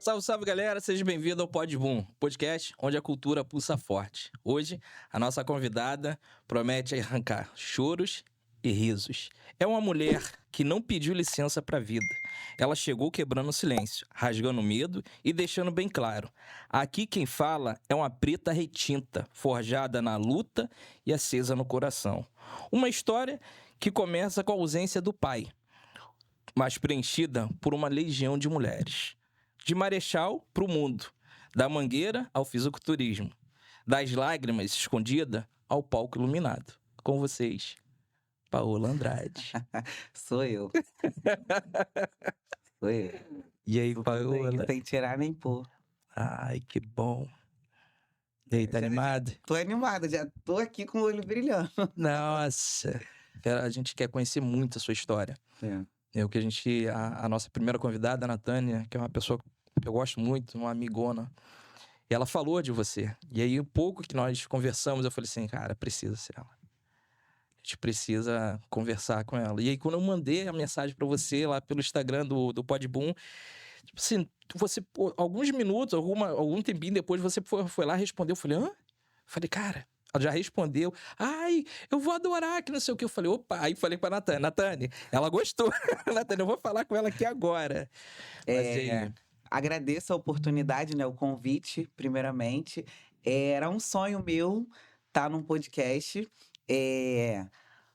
Salve, salve, galera! Seja bem-vindo ao Pod Boom, podcast onde a cultura pulsa forte. Hoje, a nossa convidada promete arrancar choros e risos. É uma mulher que não pediu licença para a vida. Ela chegou quebrando o silêncio, rasgando o medo e deixando bem claro. Aqui quem fala é uma preta retinta, forjada na luta e acesa no coração. Uma história que começa com a ausência do pai, mas preenchida por uma legião de mulheres. De Marechal para o mundo, da mangueira ao fisiculturismo, das lágrimas escondidas ao palco iluminado. Com vocês, Paola Andrade. Sou eu. Sou eu. E aí, Tudo Paola? bem, sem tirar nem pôr. Ai, que bom. E aí, tá animado? Tô animada, já tô aqui com o olho brilhando. Nossa, a gente quer conhecer muito a sua história. É o que a nossa primeira convidada, a Natânia, que é uma pessoa que eu gosto muito, uma amigona, e ela falou de você. E aí, um pouco que nós conversamos, eu falei assim, cara, precisa ser ela. A gente precisa conversar com ela. E aí, quando eu mandei a mensagem pra você lá pelo Instagram do Pod Boom, tipo assim, você, alguns minutos, algum tempinho depois, você foi lá e respondeu. Eu falei, hã? Eu falei, cara, ela já respondeu. Ai, eu vou adorar, que não sei o que. Eu falei, opa. Aí falei pra Natânia, ela gostou. Natânia, eu vou falar com ela aqui agora. Mas aí... Agradeço a oportunidade, né? O convite, primeiramente. Era um sonho meu estar num podcast.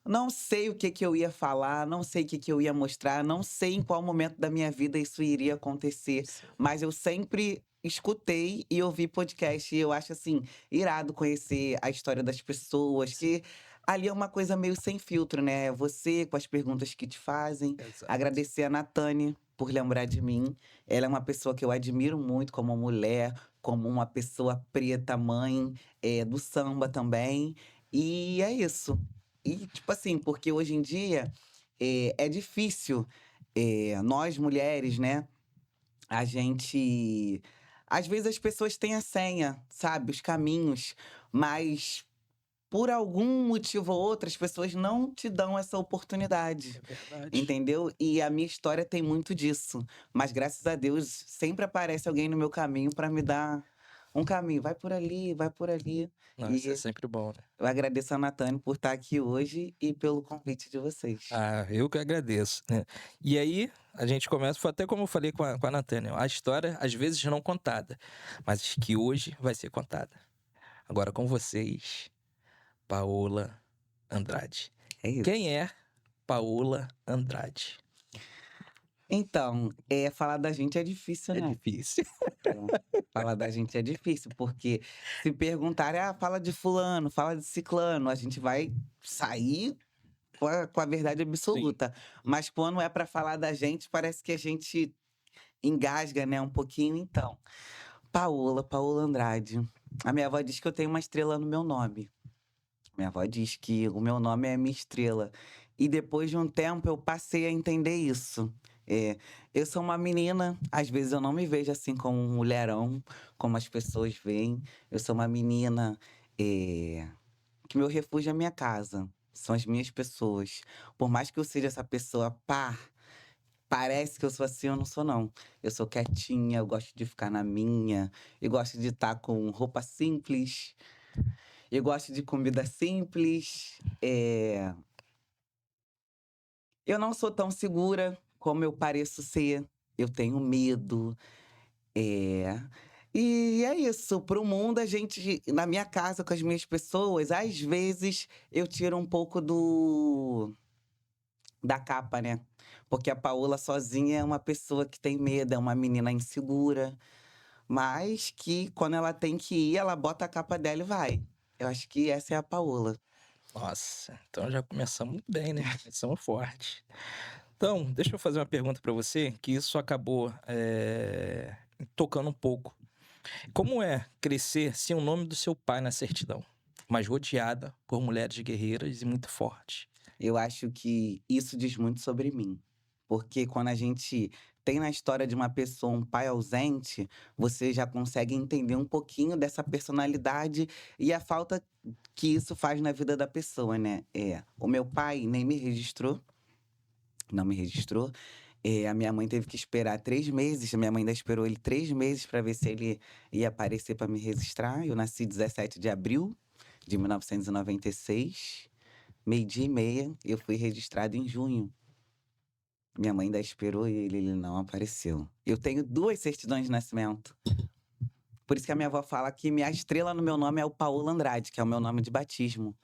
Não sei o que eu ia falar, não sei o que eu ia mostrar, não sei em qual momento da minha vida isso iria acontecer. Mas eu sempre escutei e ouvi podcast. E eu acho, assim, irado conhecer a história das pessoas. Que ali é uma coisa meio sem filtro, né? Você, com as perguntas que te fazem. Exato. Agradecer a Natânia por lembrar de mim. Ela é uma pessoa que eu admiro muito como mulher, como uma pessoa preta, mãe, do samba também. E é isso. E, tipo assim, porque hoje em dia é difícil, nós mulheres, né? A gente. Às vezes as pessoas têm a senha, sabe? Os caminhos, mas por algum motivo ou outro, as pessoas não te dão essa oportunidade. É verdade. Entendeu? E a minha história tem muito disso. Mas graças a Deus, sempre aparece alguém no meu caminho para me dar um caminho. Vai por ali, vai por ali. Nossa, isso é sempre bom, né? Eu agradeço a Natânia por estar aqui hoje e pelo convite de vocês. Ah, eu que agradeço, né? E aí, a gente começa, foi até como eu falei com a Natânia, a história, às vezes, não contada, mas que hoje vai ser contada. Agora com vocês, Paola Andrade. É isso. Quem é Paola Andrade? Então, falar da gente é difícil, É né? difícil. Falar da gente é difícil, porque se perguntarem, fala de fulano, fala de ciclano, a gente vai sair com a verdade absoluta. Mas quando é para falar da gente, parece que a gente engasga, né, um pouquinho. Então, Paola Andrade. A minha avó diz que eu tenho uma estrela no meu nome. Minha avó diz que o meu nome é minha estrela. E depois de um tempo eu passei a entender isso. Eu sou uma menina, às vezes eu não me vejo assim como um mulherão, como as pessoas veem. Eu sou uma menina que meu refúgio é a minha casa. São as minhas pessoas. Por mais que eu seja essa pessoa, parece que eu sou assim, eu não sou, não. Eu sou quietinha, eu gosto de ficar na minha. Eu gosto de estar com roupa simples. Eu gosto de comida simples. Eu não sou tão segura como eu pareço ser. Eu tenho medo. E é isso. Pro mundo, a gente, na minha casa, com as minhas pessoas, às vezes eu tiro um pouco da capa, né? Porque a Paola sozinha é uma pessoa que tem medo, é uma menina insegura. Mas que quando ela tem que ir, ela bota a capa dela e vai. Eu acho que essa é a Paola. Nossa, então já começamos bem, né? Começamos forte. Então, deixa eu fazer uma pergunta pra você, que isso acabou tocando um pouco. Como é crescer sem o nome do seu pai na certidão, mas rodeada por mulheres guerreiras e muito fortes? Eu acho que isso diz muito sobre mim. Porque quando a gente tem na história de uma pessoa um pai ausente, você já consegue entender um pouquinho dessa personalidade e a falta que isso faz na vida da pessoa, né? O meu pai nem me registrou, não me registrou. A minha mãe teve que esperar 3 meses, a minha mãe ainda esperou ele 3 meses para ver se ele ia aparecer para me registrar. Eu nasci 17 de abril de 1996, meio-dia e meia, eu fui registrado em junho. Minha mãe ainda esperou ele não apareceu. Eu tenho 2 certidões de nascimento. Por isso que a minha avó fala que minha estrela no meu nome é o Paulo Andrade, que é o meu nome de batismo.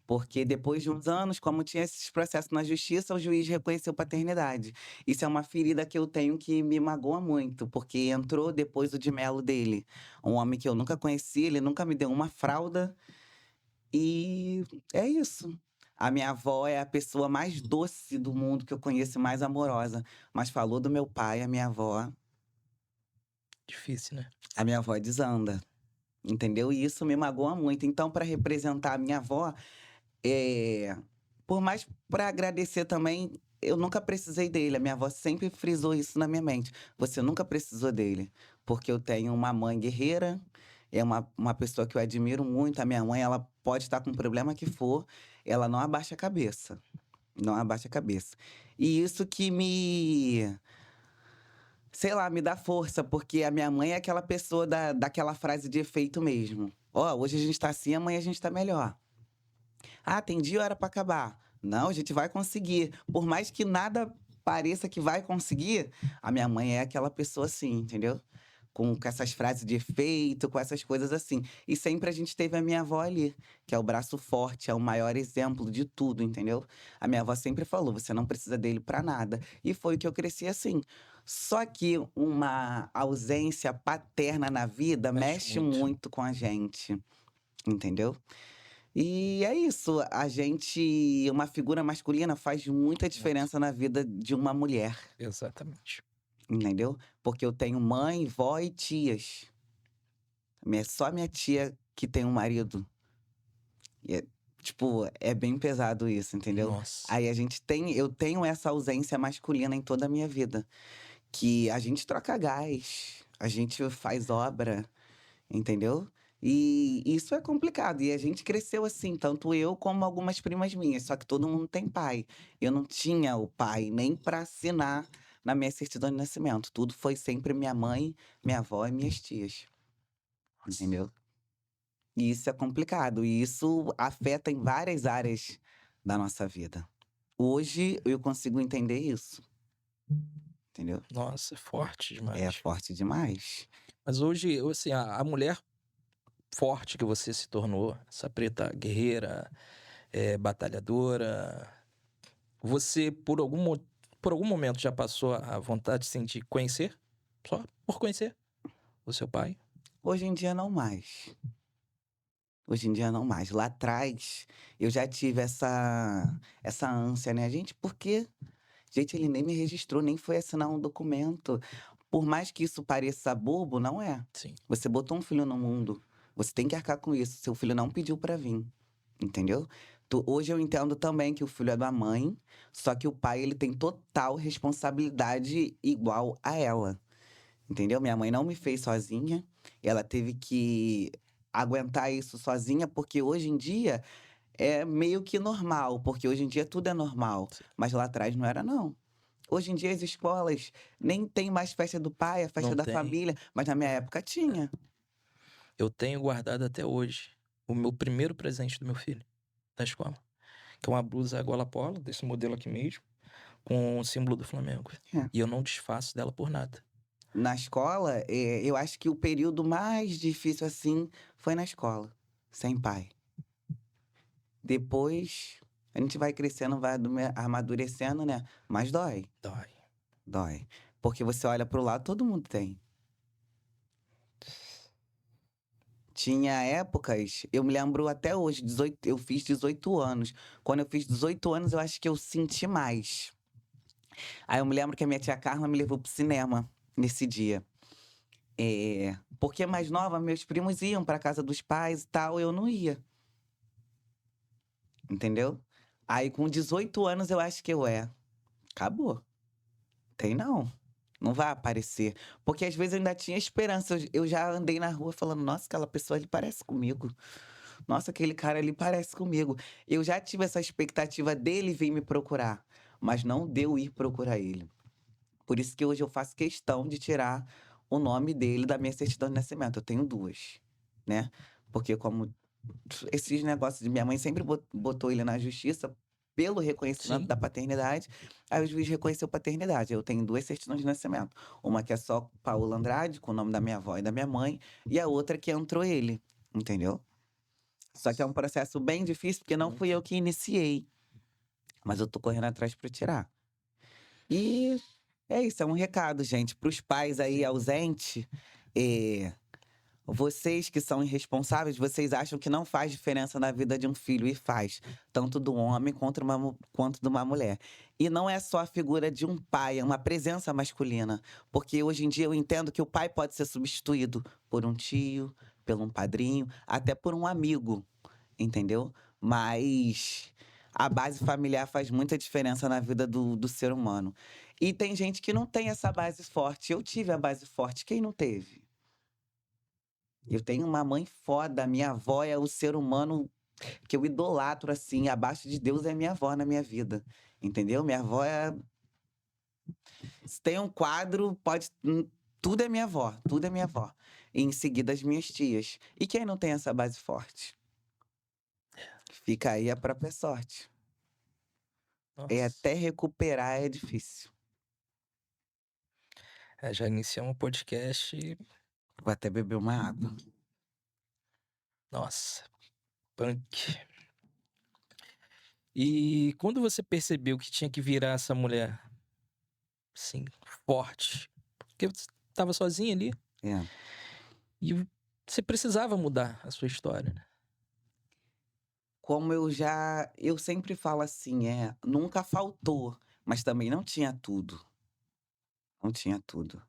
Porque depois de uns anos, como tinha esses processos na justiça, o juiz reconheceu paternidade. Isso é uma ferida que eu tenho que me magoa muito, porque entrou depois o de Melo dele. Um homem que eu nunca conheci, ele nunca me deu uma fralda. E é isso. A minha avó é a pessoa mais doce do mundo que eu conheço, e mais amorosa. Mas falou do meu pai, Difícil, né? a minha avó desanda. Entendeu? E isso me magoa muito. Então, para representar a minha avó, É, por mais para agradecer também, eu nunca precisei dele. A minha avó sempre frisou isso na minha mente. Você nunca precisou dele. Porque eu tenho uma mãe guerreira, é uma pessoa que eu admiro muito. A minha mãe, ela pode estar com o problema que for, ela não abaixa a cabeça. Não abaixa a cabeça. E isso que sei lá, me dá força, porque a minha mãe é aquela pessoa daquela frase de efeito mesmo. Ó, hoje a gente tá assim, amanhã a gente tá melhor. Ah, tem dia ou era para acabar. Não, a gente vai conseguir. Por mais que nada pareça que vai conseguir, a minha mãe é aquela pessoa assim, entendeu? Com essas frases de efeito, com essas coisas assim. E sempre a gente teve a minha avó ali, que é o braço forte, é o maior exemplo de tudo, entendeu? A minha avó sempre falou: você não precisa dele para nada. E foi o que eu cresci assim. Só que uma ausência paterna na vida Mexe mexe muito. muito com a gente, entendeu? E é isso, uma figura masculina faz muita Muito. diferença na vida de uma mulher, Exatamente. entendeu? Porque eu tenho mãe, vó e tias. Só minha tia que tem um marido. E é bem pesado isso, entendeu? Nossa. Aí eu tenho essa ausência masculina em toda a minha vida. Que a gente troca gás, a gente faz obra, entendeu? E isso é complicado. E a gente cresceu assim, tanto eu como algumas primas minhas. Só que todo mundo tem pai. Eu não tinha o pai nem para assinar na minha certidão de nascimento. Tudo foi sempre minha mãe, minha avó e minhas tias. Nossa. Entendeu? E isso é complicado. E isso afeta em várias áreas da nossa vida. Hoje eu consigo entender isso. Entendeu? Nossa, é forte É demais. forte demais. Mas hoje, assim, a mulher forte que você se tornou, essa preta guerreira, batalhadora, você, por algum momento, já passou a vontade, assim, de conhecer? Só por conhecer o seu pai? Hoje em dia não mais. Hoje em dia não mais. Lá atrás, eu já tive essa ânsia, né? Gente, por quê? Gente, ele nem me registrou, nem foi assinar um documento. Por mais que isso pareça bobo, não é. Sim. Você botou um filho no mundo, você tem que arcar com isso. Seu filho não pediu pra vir, entendeu? Hoje eu entendo também que o filho é da mãe, só que o pai ele tem total responsabilidade igual a ela. Entendeu? Minha mãe não me fez sozinha. Ela teve que aguentar isso sozinha, porque hoje em dia é meio que normal, porque hoje em dia tudo é normal. Sim. Mas lá atrás não era, não. Hoje em dia as escolas nem tem mais festa do pai, a festa Não da tem. família, mas na minha época tinha. Eu tenho guardado até hoje o meu primeiro presente do meu filho, da escola. Que é uma blusa gola polo, desse modelo aqui mesmo, com o símbolo do Flamengo. É. E eu não desfaço dela por nada. Na escola, eu acho que o período mais difícil assim foi na escola, sem pai. Depois a gente vai crescendo, vai amadurecendo, né? Mas dói. Dói. Dói. Porque você olha pro lado, todo mundo tem. Tinha épocas, eu me lembro até hoje, eu fiz 18 anos. Quando eu fiz 18 anos, eu acho que eu senti mais. Aí eu me lembro que a minha tia Carla me levou pro cinema nesse dia. Porque mais nova, meus primos iam pra casa dos pais e tal, eu não ia. Entendeu? Aí com 18 anos eu acho que acabou. Tem não. Não vai aparecer. Porque às vezes eu ainda tinha esperança. Eu já andei na rua falando, nossa, aquela pessoa ali parece comigo. Nossa, aquele cara ali parece comigo. Eu já tive essa expectativa dele vir me procurar, mas não deu ir procurar ele. Por isso que hoje eu faço questão de tirar o nome dele da minha certidão de nascimento. Eu tenho duas, né? Porque como esses negócios de minha mãe sempre botou ele na justiça pelo reconhecimento Sim. da paternidade, aí o juiz reconheceu paternidade. Eu tenho duas certidões de nascimento. Uma que é só Paula Andrade, com o nome da minha avó e da minha mãe, e a outra que entrou ele, entendeu? Só que é um processo bem difícil, porque não fui eu que iniciei. Mas eu tô correndo atrás para tirar. E é isso, é um recado, gente, para os pais aí ausentes. Vocês que são irresponsáveis, vocês acham que não faz diferença na vida de um filho, e faz, tanto do homem quanto de uma mulher. E não é só a figura de um pai, é uma presença masculina. Porque hoje em dia eu entendo que o pai pode ser substituído por um tio, por um padrinho, até por um amigo, entendeu? Mas a base familiar faz muita diferença na vida do ser humano. E tem gente que não tem essa base forte. Eu tive a base forte, quem não teve? Eu tenho uma mãe foda, minha avó é o ser humano que eu idolatro, assim, abaixo de Deus é minha avó na minha vida, entendeu? Minha avó é... Se tem um quadro, pode... Tudo é minha avó, tudo é minha avó. E em seguida as minhas tias. E quem não tem essa base forte? Fica aí a própria sorte. É Nossa. até recuperar é difícil. Já iniciamos o podcast e... Vou até beber uma água. Nossa, punk. E quando você percebeu que tinha que virar essa mulher, assim, forte? Porque você tava sozinha ali É. e você precisava mudar a sua história, né? Como eu sempre falo assim, nunca faltou, mas também não tinha tudo. Não tinha tudo.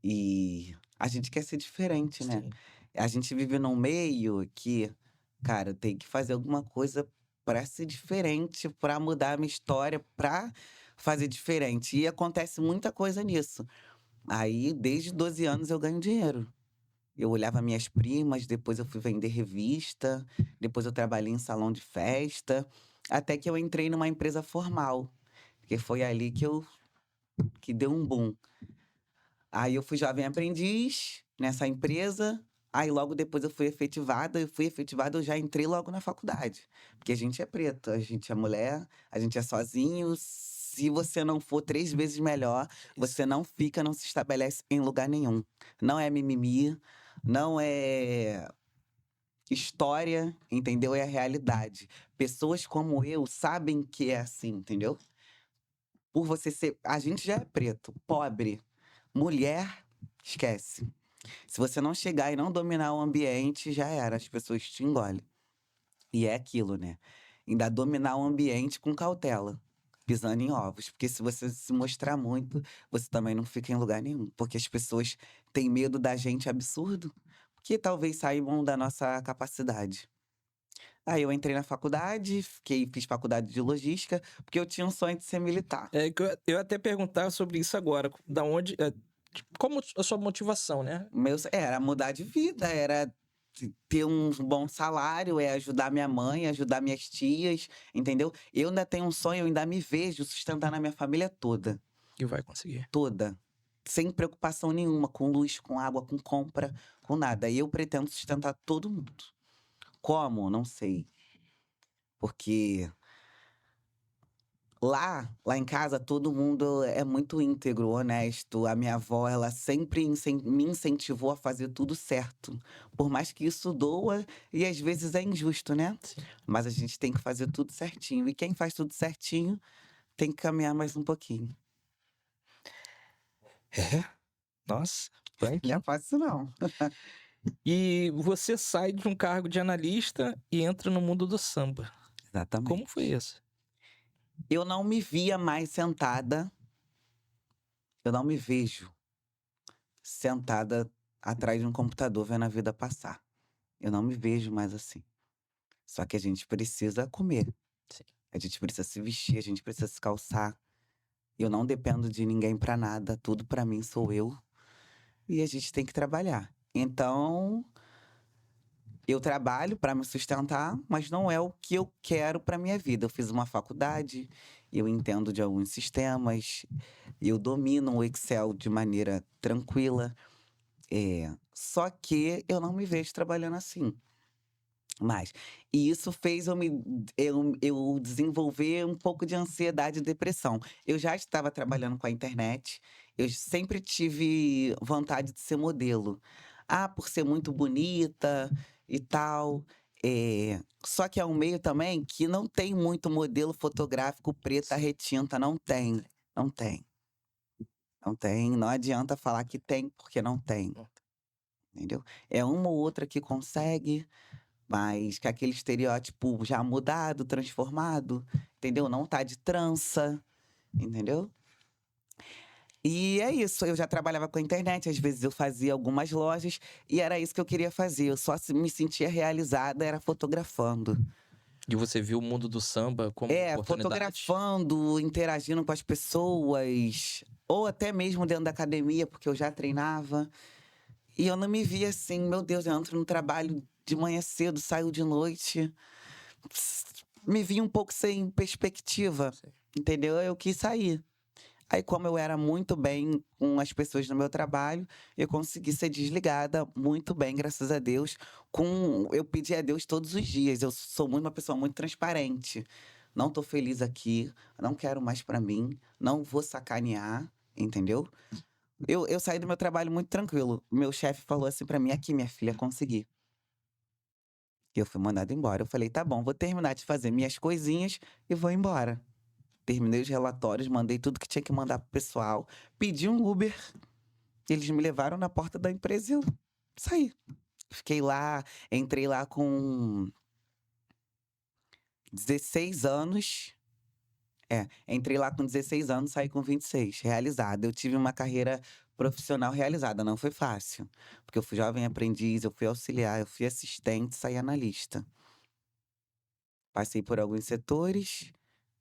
E a gente quer ser diferente, né? Sim. A gente vive num meio que, cara, tem que fazer alguma coisa pra ser diferente, pra mudar a minha história, pra fazer diferente. E acontece muita coisa nisso. Aí, desde 12 anos, eu ganho dinheiro. Eu olhava minhas primas, depois eu fui vender revista, depois eu trabalhei em salão de festa, até que eu entrei numa empresa formal, porque foi ali que deu um boom. Aí eu fui jovem aprendiz nessa empresa, aí logo depois eu fui efetivada, eu já entrei logo na faculdade. Porque a gente é preto, a gente é mulher, a gente é sozinho. Se você não for 3 vezes melhor, você não fica, não se estabelece em lugar nenhum. Não é mimimi, não é história, entendeu? É a realidade. Pessoas como eu sabem que é assim, entendeu? Por você ser. A gente já é preto, pobre. Mulher, esquece. Se você não chegar e não dominar o ambiente, já era, as pessoas te engolem. E é aquilo, né? Ainda dominar o ambiente com cautela, pisando em ovos. Porque se você se mostrar muito, você também não fica em lugar nenhum. Porque as pessoas têm medo da gente absurdo, que talvez saibam da nossa capacidade. Aí eu entrei na faculdade, fiz faculdade de logística, porque eu tinha um sonho de ser militar. É que eu até perguntar sobre isso agora. Da onde. Como a sua motivação, né? Era mudar de vida, era ter um bom salário, ajudar minha mãe, ajudar minhas tias, entendeu? Eu ainda tenho um sonho, eu ainda me vejo sustentando a minha família toda, Que vai conseguir. toda. Sem preocupação nenhuma, com luz, com água, com compra, com nada. E eu pretendo sustentar todo mundo. Como? Não sei. Porque lá em casa, todo mundo é muito íntegro, honesto. A minha avó, ela sempre me incentivou a fazer tudo certo. Por mais que isso doa e às vezes é injusto, né? Sim. Mas a gente tem que fazer tudo certinho. E quem faz tudo certinho tem que caminhar mais um pouquinho. É? Nossa, punk. Não é fácil, não. E você sai de um cargo de analista e entra no mundo do samba. Exatamente. Como foi isso? Eu não me via mais sentada. Eu não me vejo sentada atrás de um computador vendo a vida passar. Eu não me vejo mais assim. Só que a gente precisa comer. Sim. A gente precisa se vestir, a gente precisa se calçar. Eu não dependo de ninguém pra nada, tudo pra mim sou eu. E a gente tem que trabalhar. Então, eu trabalho pra me sustentar, mas não é o que eu quero pra minha vida. Eu fiz uma faculdade, eu entendo de alguns sistemas, Eu domino o Excel de maneira tranquila. Só que eu não me vejo trabalhando assim. Mas, e isso fez eu desenvolver um pouco de ansiedade e depressão. Eu já estava trabalhando com a internet, eu sempre tive vontade de ser modelo. Ah, por ser muito bonita e tal. Só que é um meio também que não tem muito modelo fotográfico preta retinta, não tem. Não tem. Não tem. Não adianta falar que tem, porque não tem. Entendeu? É uma ou outra que consegue. Mas que aquele estereótipo já mudado, transformado, entendeu? Não tá de trança, entendeu? E é isso, eu já trabalhava com a internet, às vezes eu fazia algumas lojas e era isso que eu queria fazer. Eu só me sentia realizada, era fotografando. E você viu o mundo do samba como oportunidade? Fotografando, interagindo com as pessoas, ou até mesmo dentro da academia, porque eu já treinava. E eu não me via assim, meu Deus, eu entro no trabalho de manhã cedo, saio de noite. Me vi um pouco sem perspectiva, entendeu? Eu quis sair. Aí, como eu era muito bem com as pessoas no meu trabalho, eu consegui ser desligada muito bem, graças a Deus. Eu pedi a Deus todos os dias. Eu sou uma pessoa muito transparente. Não tô feliz aqui, não quero mais pra mim, não vou sacanear, entendeu? Eu saí do meu trabalho muito tranquilo. Meu chefe falou assim pra mim: aqui, minha filha, consegui. E eu fui mandada embora. Eu falei: tá bom, vou terminar de fazer minhas coisinhas e vou embora. Terminei os relatórios, mandei tudo que tinha que mandar pro pessoal, pedi um Uber. Eles me levaram na porta da empresa e eu saí. Fiquei lá, entrei lá com 16 anos. Entrei lá com 16 anos, saí com 26, realizada. Eu tive uma carreira profissional realizada, não foi fácil. Porque eu fui jovem aprendiz, eu fui auxiliar, eu fui assistente, saí analista. Passei por alguns setores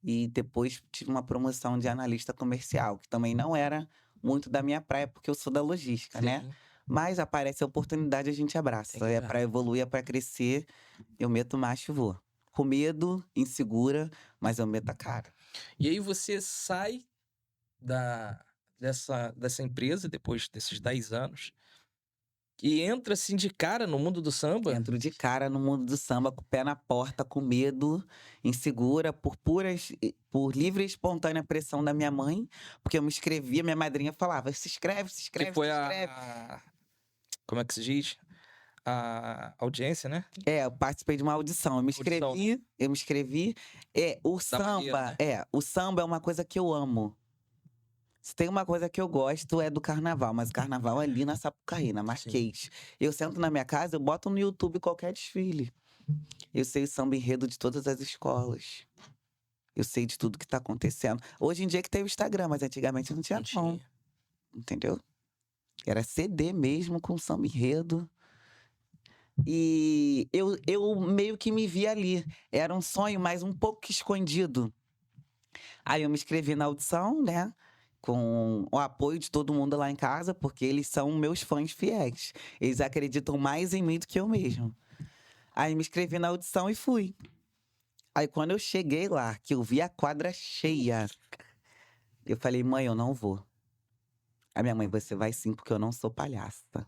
e depois tive uma promoção de analista comercial, que também não era muito da minha praia, porque eu sou da logística, né? Sim. Mas aparece a oportunidade, a gente abraça. É pra evoluir, é pra crescer, eu meto macho e vou. Com medo, insegura, mas eu meto a cara. E aí você sai dessa empresa depois desses 10 anos e entra assim de cara no mundo do samba? Entro de cara no mundo do samba, com o pé na porta, com medo, insegura, por livre e espontânea pressão da minha mãe, porque eu me inscrevia, minha madrinha falava: se inscreve, se inscreve, Que foi se inscreve. Como é que se diz? A audiência, né? Eu participei de uma audição. Audição, né? Eu me inscrevi. O Da maneira, samba, né? o samba é uma coisa que eu amo. Se tem uma coisa que eu gosto é do carnaval, mas o carnaval é ali na Sapucaí, na Marquês. Eu sento na minha casa, eu boto no YouTube qualquer desfile. Eu sei o samba enredo de todas as escolas. Eu sei de tudo que tá acontecendo. Hoje em dia que tem o Instagram, mas antigamente não tinha, Não tinha. Entendeu? Era CD mesmo, com samba enredo. E eu meio que me vi ali. Era um sonho, mas um pouco escondido. Aí eu me inscrevi na audição, né? Com o apoio de todo mundo lá em casa, porque eles são meus fãs fiéis. Eles acreditam mais em mim do que eu mesmo. Aí me inscrevi na audição e fui. Aí quando eu cheguei lá, que eu vi a quadra cheia, eu falei: mãe, eu não vou. A minha mãe: você vai sim, porque eu não sou palhaça.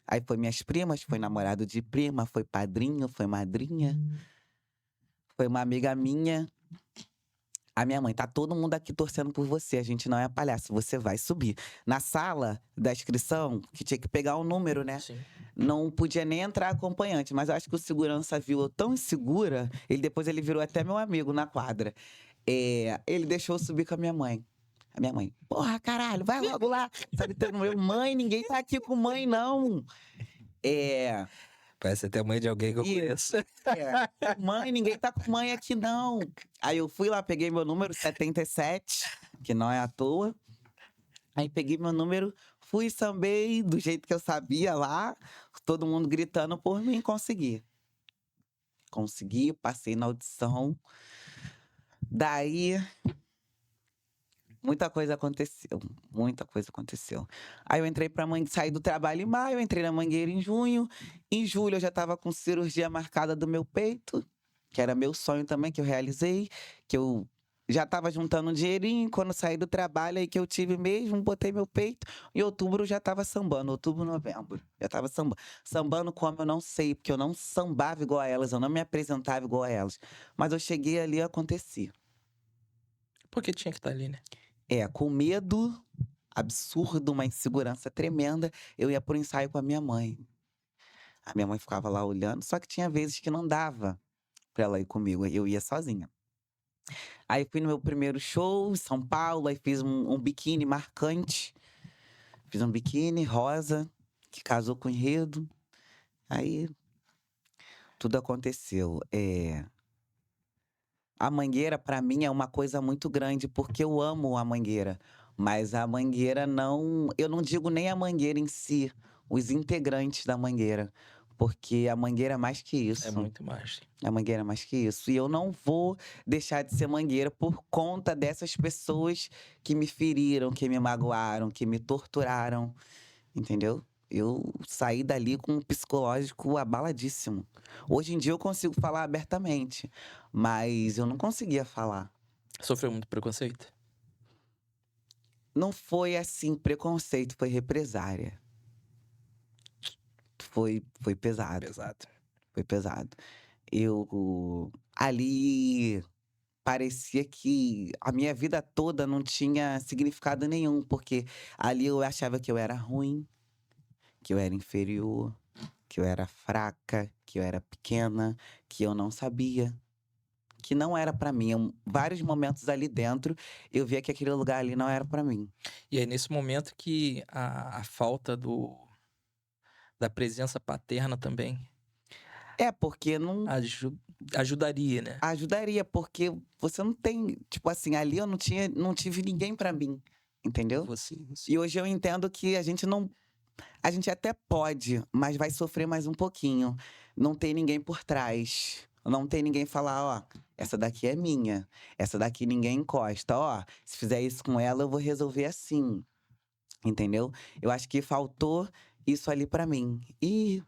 Aí foi minhas primas, foi namorado de prima, foi padrinho, foi madrinha. Foi uma amiga minha. A minha mãe: tá todo mundo aqui torcendo por você, a gente não é palhaço, você vai subir. Na sala da inscrição, que tinha que pegar um número, né? Sim. Não podia nem entrar acompanhante, mas eu acho que o segurança viu eu tão insegura, depois ele virou até meu amigo na quadra. Ele deixou eu subir com a minha mãe. A minha mãe: porra, caralho, vai logo lá. Sabe, mãe, ninguém tá aqui com mãe, não. Parece até a mãe de alguém que eu conheço. Mãe, ninguém tá com mãe aqui, não. Aí eu fui lá, peguei meu número 77, que não é à toa. Aí peguei meu número, fui, sambei do jeito que eu sabia lá, todo mundo gritando por mim, consegui. Consegui, passei na audição. Daí, muita coisa aconteceu, muita coisa aconteceu. Aí eu entrei saí do trabalho em maio, entrei na Mangueira em junho. Em julho eu já tava com cirurgia marcada do meu peito, que era meu sonho também, que eu realizei, que eu Já tava juntando um dinheirinho, quando saí do trabalho, aí que eu tive mesmo, botei meu peito. Em outubro já tava sambando, outubro, novembro. Já tava sambando. Sambando como eu não sei, porque eu não sambava igual a elas, eu não me apresentava igual a elas. Mas eu cheguei ali e acontecia. Porque tinha que estar ali, né? Com medo absurdo, uma insegurança tremenda, eu ia pro ensaio com a minha mãe. A minha mãe ficava lá olhando, só que tinha vezes que não dava pra ela ir comigo, eu ia sozinha. Aí fui no meu primeiro show em São Paulo, aí fiz um biquíni marcante. Fiz um biquíni rosa, que casou com o enredo. Aí tudo aconteceu. A Mangueira, pra mim, é uma coisa muito grande, porque eu amo a Mangueira. Mas a Mangueira não. Eu não digo nem a Mangueira em si, os integrantes da Mangueira. Porque a Mangueira é mais que É isso. muito mais. A Mangueira é mais que isso. E eu não vou deixar de ser Mangueira por conta dessas pessoas que me feriram, que me magoaram, que me torturaram. Entendeu? Eu saí dali com um psicológico abaladíssimo. Hoje em dia eu consigo falar abertamente, mas eu não conseguia falar. Sofreu muito preconceito? Não foi assim preconceito, foi represária. Foi pesado, Pesado. foi pesado. Eu ali parecia que a minha vida toda não tinha significado nenhum, porque ali eu achava que eu era ruim, que eu era inferior, que eu era fraca, que eu era pequena, que eu não sabia, que não era pra mim. Vários momentos ali dentro, eu via que aquele lugar ali não era pra mim. E é nesse momento que a falta da presença paterna também Porque não aju- ajudaria, né? ajudaria, porque você não tem, tipo assim, ali eu não tive ninguém pra mim, entendeu? Você. E hoje eu entendo que a gente não, a gente até pode, mas vai sofrer mais um pouquinho. Não tem ninguém por trás. Não tem ninguém falar, ó, essa daqui é minha. Essa daqui ninguém encosta. Ó, se fizer isso com ela, eu vou resolver assim. Entendeu? Eu acho que faltou isso ali pra mim. E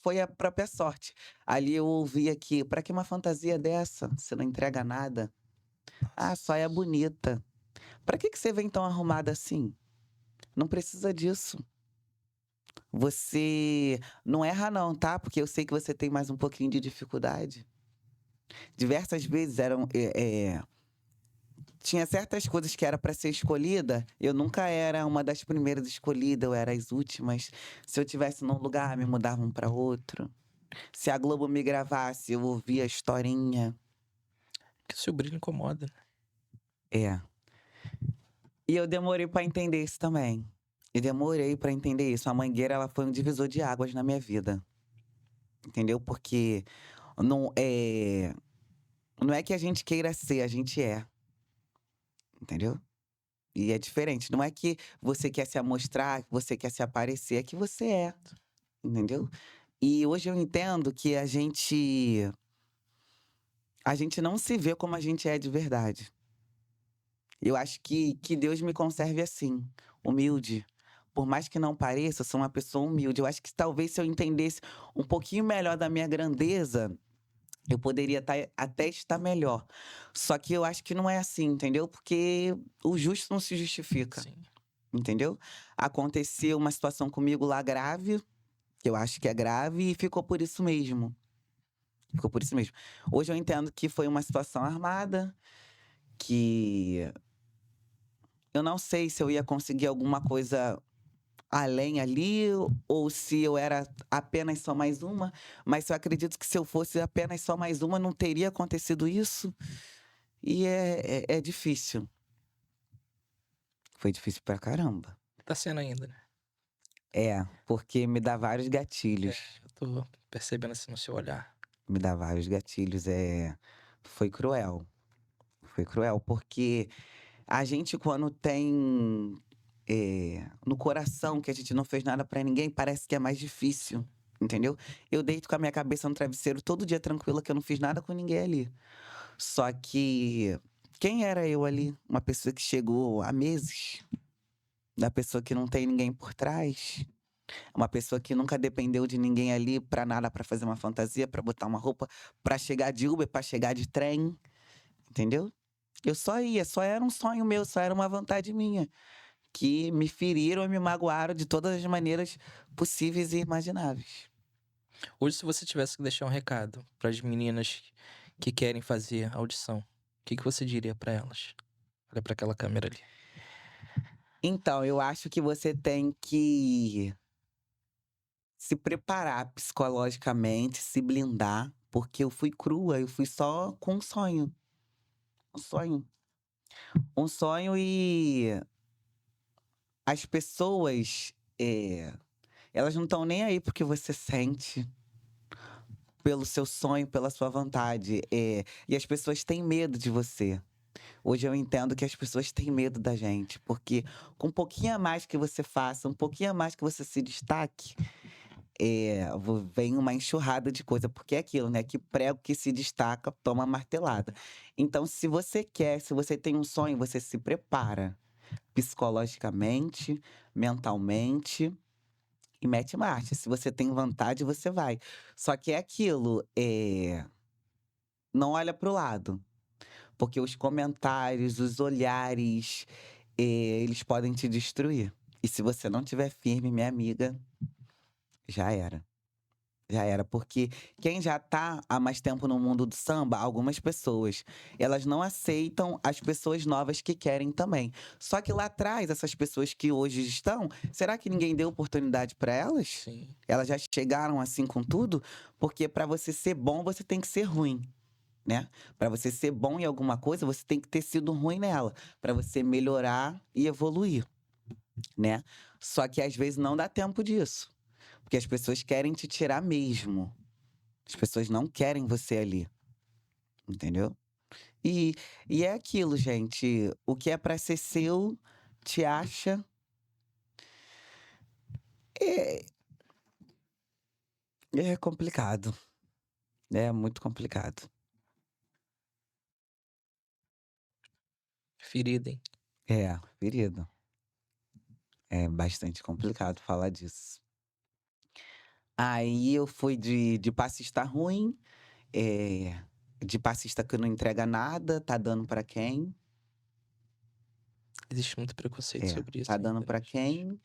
foi a própria sorte. Ali eu ouvi aqui, pra que uma fantasia dessa? Você não entrega nada. Ah, só é bonita. Pra que você vem tão arrumada assim? Não precisa disso. Você não erra não, tá? Porque eu sei que você tem mais um pouquinho de dificuldade. Diversas vezes tinha certas coisas que era para ser escolhida, eu nunca era uma das primeiras escolhidas, eu era as últimas. Se eu tivesse num lugar, me mudavam para outro. Se a Globo me gravasse, eu ouvia a historinha. Porque o seu brilho incomoda, né? É. E eu demorei para entender isso também. E demorei para entender isso. A Mangueira, ela foi um divisor de águas na minha vida. Entendeu? Porque não é Não é que a gente queira ser, a gente é, entendeu? E é diferente. Não é que você quer se amostrar, que você quer se aparecer, é que você é, entendeu? E hoje eu entendo que a gente não se vê como a gente é de verdade. Eu acho que Deus me conserve assim, humilde. Por mais que não pareça, eu sou uma pessoa humilde. Eu acho que talvez se eu entendesse um pouquinho melhor da minha grandeza, eu poderia até estar melhor. Só que eu acho que não é assim, entendeu? Porque o justo não se justifica, Sim. entendeu? Aconteceu uma situação comigo lá grave, que eu acho que é grave, e ficou por isso mesmo. Ficou por isso mesmo. Hoje eu entendo que foi uma situação armada, que eu não sei se eu ia conseguir alguma coisa além ali, ou se eu era apenas só mais uma, mas eu acredito que se eu fosse apenas só mais uma, não teria acontecido isso. E é difícil. Foi difícil pra caramba. Tá sendo ainda, né? Porque me dá vários É, gatilhos. eu tô percebendo assim no seu olhar. Me dá vários gatilhos. Foi cruel. Foi cruel, porque a gente, quando tem no coração que a gente não fez nada pra ninguém, parece que é mais difícil. Entendeu? Eu deito com a minha cabeça no travesseiro todo dia tranquila que eu não fiz nada com ninguém ali. Só que quem era eu ali? Uma pessoa que chegou há meses, da pessoa que não tem ninguém por trás, uma pessoa que nunca dependeu de ninguém ali pra nada, pra fazer uma fantasia, pra botar uma roupa, pra chegar de Uber, pra chegar de trem, entendeu? Eu só ia, só era um sonho meu, só era uma vontade minha. Que me feriram e me magoaram de todas as maneiras possíveis e imagináveis. Hoje, se você tivesse que deixar um recado para as meninas que querem fazer audição, o que você diria para elas? Olha para aquela câmera ali. Então, eu acho que você tem que se preparar psicologicamente, se blindar, porque eu fui crua, eu fui só com um sonho. Um sonho. Um sonho e as pessoas, elas não estão nem aí porque você sente, pelo seu sonho, pela sua vontade. E as pessoas têm medo de você. Hoje eu entendo que as pessoas têm medo da gente, porque com um pouquinho a mais que você faça, um pouquinho a mais que você se destaque, vem uma enxurrada de coisa, porque é aquilo, né? Que prego que se destaca toma martelada. Então, se você quer, se você tem um sonho, você se prepara psicologicamente, mentalmente e mete marcha. Se você tem vontade, você vai. Só que é aquilo, não olha pro lado. Porque os comentários, os olhares, eles podem te destruir. E se você não tiver firme, minha amiga, já era. Já era, porque quem já tá há mais tempo no mundo do samba, algumas pessoas, elas não aceitam as pessoas novas que querem também. Só que lá atrás, essas pessoas que hoje estão, será que ninguém deu oportunidade para elas? Sim. Elas já chegaram assim com tudo? Porque para você ser bom, você tem que ser ruim. Né? Para você ser bom em alguma coisa, você tem que ter sido ruim nela, para você melhorar e evoluir, né? Só que às vezes não dá tempo disso, porque as pessoas querem te tirar mesmo. As pessoas não querem você ali, entendeu? E, e é aquilo, gente. O que é para ser seu, te acha. É, é complicado. É muito complicado. Ferida, hein? Querido. É bastante complicado falar disso. Aí eu fui de passista ruim, de passista que não entrega nada, tá dando pra quem? Existe muito preconceito sobre isso Tá dando ainda, pra né, gente? quem?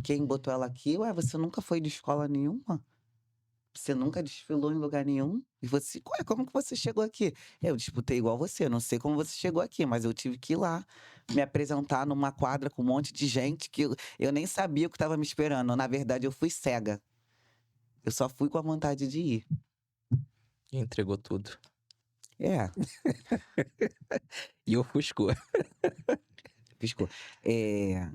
Quem botou ela aqui? Ué, você nunca foi de escola nenhuma? Você nunca desfilou em lugar nenhum? E você, ué, como que você chegou aqui? Eu disputei igual você, não sei como você chegou aqui, mas eu tive que ir lá me apresentar numa quadra com um monte de gente que eu nem sabia o que estava me esperando. Na verdade, eu fui cega. Eu só fui com a vontade de ir. E entregou tudo. É, E ofuscou. piscou. É,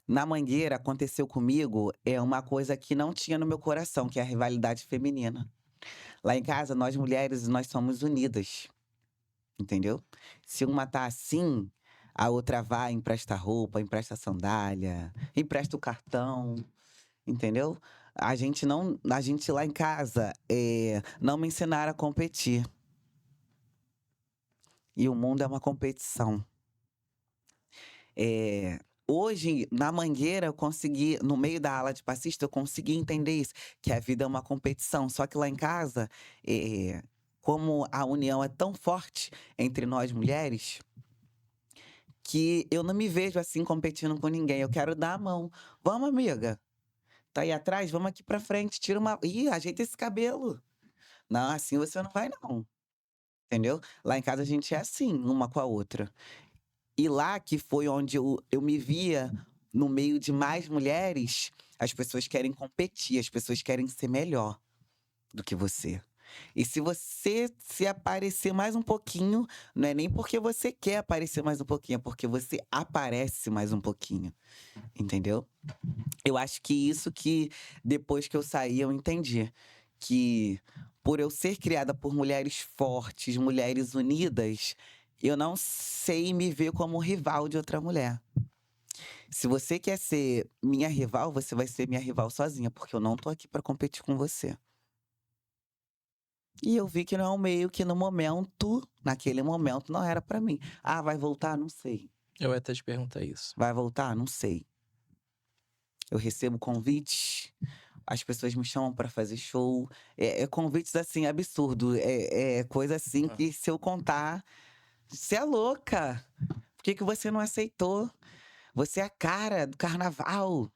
Na Mangueira aconteceu comigo uma coisa que não tinha no meu coração, que é a rivalidade feminina. Lá em casa, nós mulheres, nós somos unidas, entendeu? Se uma tá assim, a outra vai, empresta roupa, empresta sandália, empresta o cartão, entendeu? A gente lá em casa, não me ensinaram a competir. E o mundo é uma competição. É, Hoje, na Mangueira, eu consegui, no meio da ala de passista, eu consegui entender isso, que a vida é uma competição. Só que lá em casa, como a união é tão forte entre nós mulheres, que eu não me vejo assim competindo com ninguém. Eu quero dar a mão. Vamos, amiga. Tá aí atrás? Vamos aqui pra frente. Tira uma. Ih, ajeita esse cabelo. Não, assim você não vai, não. Entendeu? Lá em casa a gente é assim, uma com a outra. E lá que foi onde eu me via no meio de mais mulheres, as pessoas querem competir, as pessoas querem ser melhor do que você. E se você se aparecer mais um pouquinho, não é nem porque você quer aparecer mais um pouquinho, é porque você aparece mais um pouquinho. Entendeu? Eu acho que isso que depois que eu saí eu entendi. Que por eu ser criada por mulheres fortes, mulheres unidas, eu não sei me ver como rival de outra mulher. Se você quer ser minha rival, você vai ser minha rival sozinha, porque eu não tô aqui pra competir com você. E eu vi que não é um meio que no momento, naquele momento, não era pra mim. Ah, vai voltar? Não sei. Eu ia até te perguntar isso. Vai voltar? Não sei. Eu recebo convites, as pessoas me chamam pra fazer show. É convites, assim, absurdo. É coisa, assim, Ah. que se eu contar, você é louca. Por que que você não aceitou? Você é a cara do carnaval,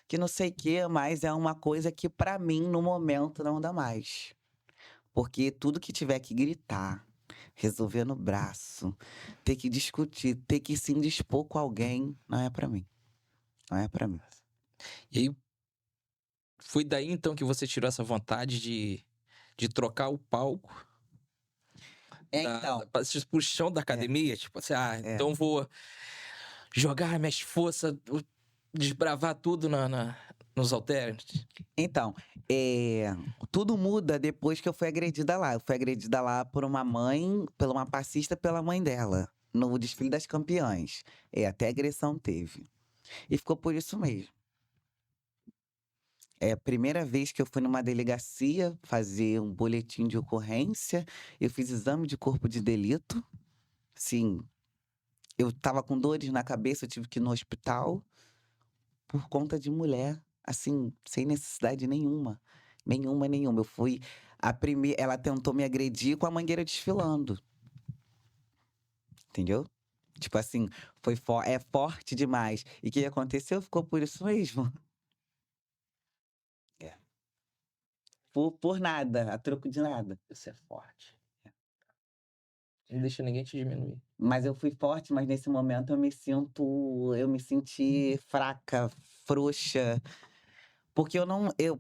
que não sei o quê, mas é uma coisa que pra mim, no momento, não dá mais. Porque tudo que tiver que gritar, resolver no braço, ter que discutir, ter que se indispor com alguém, não é pra mim. Não é pra mim. E aí, foi daí então que você tirou essa vontade de trocar o palco Então, pro chão da é, academia? Tipo assim, é. então vou jogar minhas forças, desbravar tudo nos halteres. Então, tudo muda depois que eu fui agredida lá. Eu fui agredida lá por uma mãe, pela uma passista, pela mãe dela, no desfile das campeãs. Até agressão teve. E ficou por isso mesmo. É a primeira vez que eu fui numa delegacia fazer um boletim de ocorrência. Eu fiz exame de corpo de delito. Sim, eu tava com dores na cabeça, eu tive que ir no hospital por conta de mulher, assim, sem necessidade nenhuma. Nenhuma, nenhuma. Eu fui a primeira. Ela tentou me agredir com a mangueira desfilando. Entendeu? Tipo assim, é forte demais. E o que aconteceu? Ficou por isso mesmo. É. Por nada, a troco de nada. Você é forte. Não deixa ninguém te diminuir. Mas eu fui forte, mas nesse momento eu me senti fraca, frouxa, porque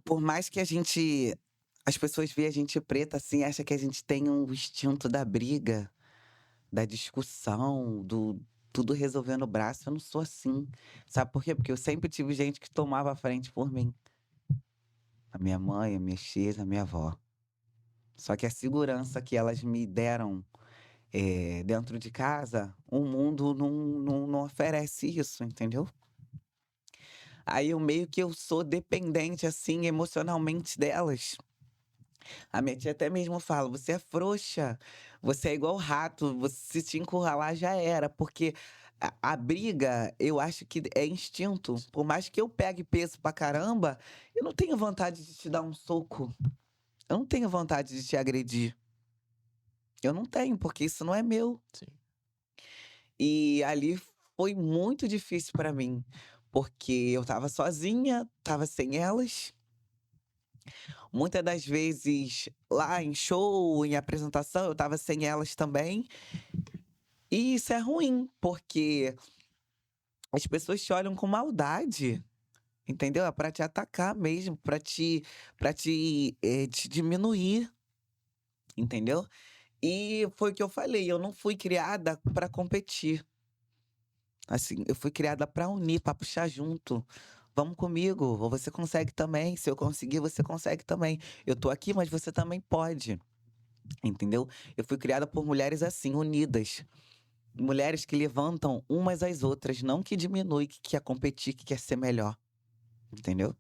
por mais que as pessoas veem a gente preta assim, acha que a gente tem um instinto da briga, da discussão, do tudo resolver no braço, eu não sou assim. Sabe por quê? Porque eu sempre tive gente que tomava a frente por mim. A minha mãe, a minha tia, a minha avó. Só que a segurança que elas me deram dentro de casa, o mundo não oferece isso, entendeu? Aí eu meio que eu sou dependente, assim, emocionalmente delas. A minha tia até mesmo fala: você é frouxa, você é igual rato, você se te encurralar já era. Porque a briga, eu acho que é instinto. Por mais que eu pegue peso pra caramba, eu não tenho vontade de te dar um soco. Eu não tenho vontade de te agredir. Eu não tenho, porque isso não é meu. Sim. E ali foi muito difícil pra mim, porque eu estava sozinha, estava sem elas. Muitas das vezes lá em show, em apresentação, eu estava sem elas também. E isso é ruim, porque as pessoas te olham com maldade, entendeu? É pra te atacar mesmo, te diminuir, entendeu? E foi o que eu falei, eu não fui criada pra competir. Assim, eu fui criada pra unir, pra puxar junto. Vamos comigo, você consegue também. Se eu conseguir, você consegue também. Eu tô aqui, mas você também pode. Entendeu? Eu fui criada por mulheres assim, unidas. Mulheres que levantam umas às outras, não que diminui, que quer competir, que quer ser melhor. Entendeu?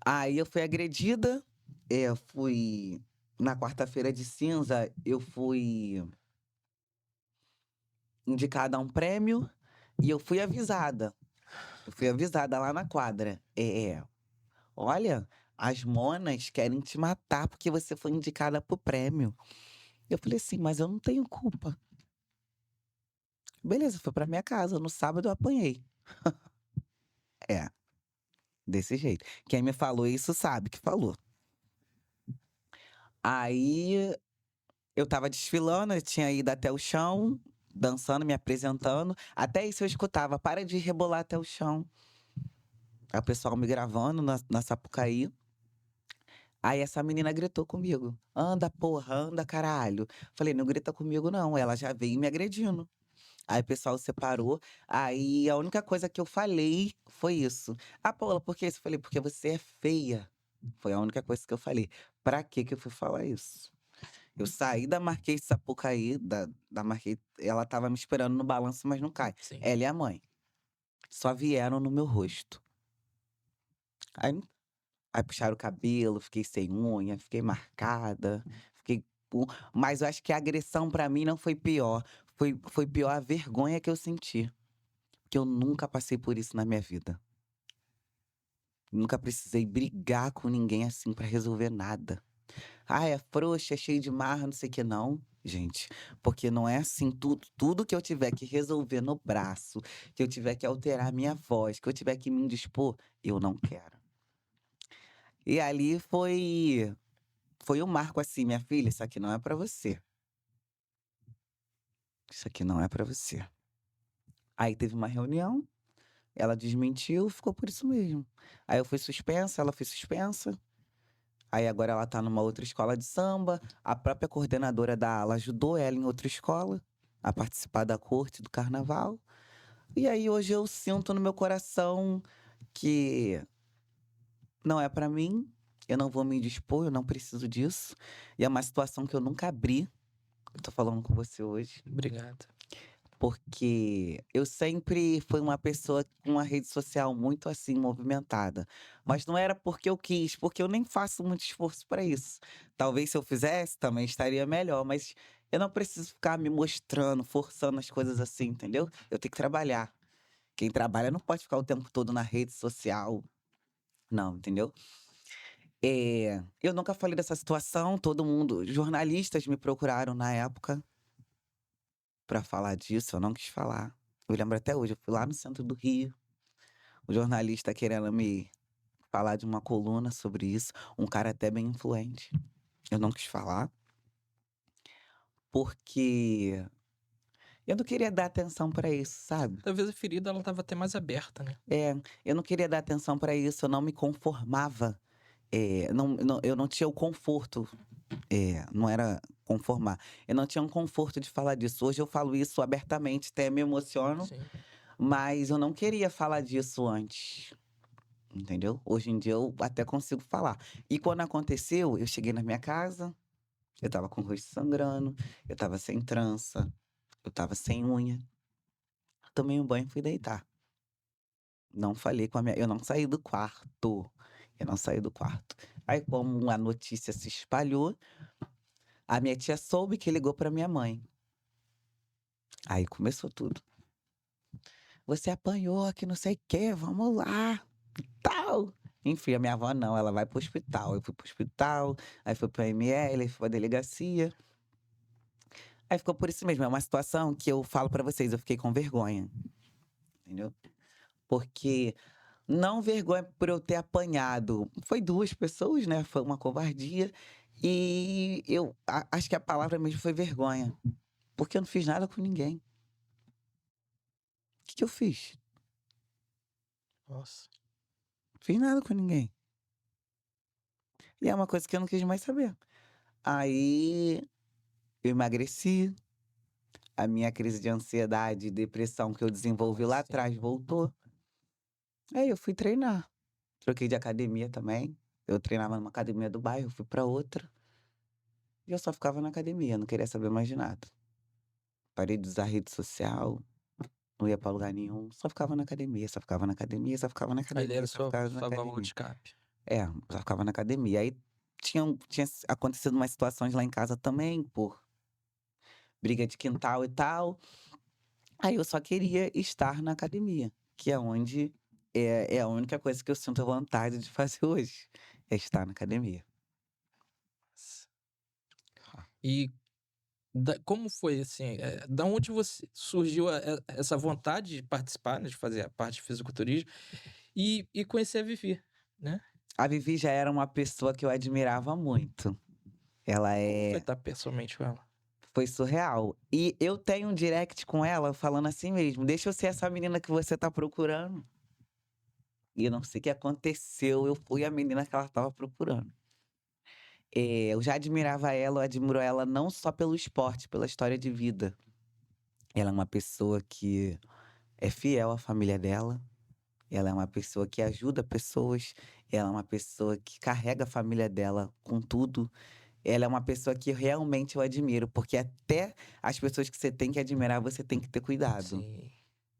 Aí eu fui agredida, eu fui. Na quarta-feira de cinza, eu fui indicada a um prêmio e eu fui avisada. Eu fui avisada lá na quadra. Olha, as monas querem te matar porque você foi indicada pro prêmio. Eu falei assim, mas eu não tenho culpa. Beleza, fui pra minha casa. No sábado eu apanhei. É, desse jeito. Quem me falou isso sabe que falou. Aí eu tava desfilando, eu tinha ido até o chão, dançando, me apresentando. Até isso eu escutava, para de rebolar até o chão. Aí o pessoal me gravando na Sapucaí. Aí essa menina gritou comigo: anda, porra, anda, caralho. Falei: não grita comigo, não. Ela já veio me agredindo. Aí o pessoal separou. Aí a única coisa que eu falei foi isso. Ah, Paula, por que isso? Eu falei: porque você é feia. Foi a única coisa que eu falei. Pra que que eu fui falar isso? Eu saí da Marquês de Sapucaí, da Marquês. Ela tava me esperando no balanço, mas não cai. Sim. Ela e a mãe. Só vieram no meu rosto. Aí Aí puxaram o cabelo, fiquei sem unha, fiquei marcada, fiquei mas eu acho que a agressão pra mim não foi pior, foi pior a vergonha que eu senti, porque eu nunca passei por isso na minha vida. Nunca precisei brigar com ninguém assim pra resolver nada. Ah, é frouxa, é cheio de marra, não sei o que. Não, gente. Porque não é assim. Tudo que eu tiver que resolver no braço, que eu tiver que alterar minha voz, que eu tiver que me indispor, eu não quero. E ali foi um marco assim, minha filha, isso aqui não é pra você. Isso aqui não é pra você. Aí teve uma reunião, ela desmentiu, ficou por isso mesmo. Aí eu fui suspensa, ela foi suspensa. Aí agora ela tá numa outra escola de samba. A própria coordenadora da ala ajudou ela em outra escola a participar da corte do carnaval. E aí hoje eu sinto no meu coração que não é pra mim, eu não vou me indispor, eu não preciso disso. E é uma situação que eu nunca abri. Eu tô falando com você hoje. Obrigado. Porque eu sempre fui uma pessoa com uma rede social muito assim movimentada. Mas não era porque eu quis, porque eu nem faço muito esforço para isso. Talvez se eu fizesse também estaria melhor, mas eu não preciso ficar me mostrando, forçando as coisas assim, entendeu? Eu tenho que trabalhar. Quem trabalha não pode ficar o tempo todo na rede social, não, entendeu? Eu nunca falei dessa situação, todo mundo, jornalistas me procuraram na época para falar disso, eu não quis falar. Eu lembro até hoje, eu fui lá no centro do Rio, o jornalista querendo me falar de uma coluna sobre isso, um cara até bem influente. Eu não quis falar, porque eu não queria dar atenção para isso, sabe? Talvez a ferida ela tava até mais aberta, né? Eu não queria dar atenção para isso, eu não me conformava. Eu não tinha o conforto, não era conformar. Eu não tinha um conforto de falar disso. Hoje eu falo isso abertamente, até me emociono, Sim. mas eu não queria falar disso antes. Entendeu? Hoje em dia eu até consigo falar. E quando aconteceu, eu cheguei na minha casa, eu tava com o rosto sangrando, eu tava sem trança, eu tava sem unha. Tomei um banho e fui deitar. Não falei com a minha. Eu não saí do quarto. Eu não saí do quarto. Aí, como a notícia se espalhou, a minha tia soube que ligou pra minha mãe. Aí começou tudo. Você apanhou, que não sei o quê, vamos lá. Tal. Enfim, a minha avó não, ela vai pro hospital. Eu fui pro hospital, aí fui pro ML, fui pra delegacia. Aí ficou por isso mesmo. É uma situação que eu falo pra vocês, eu fiquei com vergonha. Entendeu? Porque não vergonha por eu ter apanhado. Foi 2 pessoas, né? Foi uma covardia. E eu acho que a palavra mesmo foi vergonha. Porque eu não fiz nada com ninguém. O que eu fiz? Nossa. Fiz nada com ninguém. E é uma coisa que eu não quis mais saber. Aí eu emagreci. A minha crise de ansiedade e depressão que eu desenvolvi lá Sim. atrás voltou. Aí eu fui treinar. Troquei de academia também. Eu treinava numa academia do bairro, fui pra outra. E eu só ficava na academia, não queria saber mais de nada. Parei de usar rede social, não ia pra lugar nenhum. Só ficava na academia, só ficava na academia, só ficava na Ali era academia, só sua, ficava na sua válvula de academia. escape. Só ficava na academia. Aí tinha acontecido umas situações lá em casa também, por briga de quintal e tal. Aí eu só queria estar na academia, que é onde é a única coisa que eu sinto vontade de fazer hoje, é estar na academia. E como foi assim? Da onde você surgiu essa vontade de participar, né, de fazer a parte de fisiculturismo e conhecer a Vivi, né? A Vivi já era uma pessoa que eu admirava muito. Ela Como foi estar pessoalmente com ela? foi surreal. E eu tenho um direct com ela falando assim mesmo: deixa eu ser essa menina que você tá procurando. E eu não sei o que aconteceu, eu fui a menina que ela tava procurando. Eu já admirava ela, eu admiro ela não só pelo esporte, pela história de vida. Ela é uma pessoa que é fiel à família dela. Ela é uma pessoa que ajuda pessoas. Ela é uma pessoa que carrega a família dela com tudo. Ela é uma pessoa que realmente eu admiro, porque até as pessoas que você tem que admirar, você tem que ter cuidado. Sim.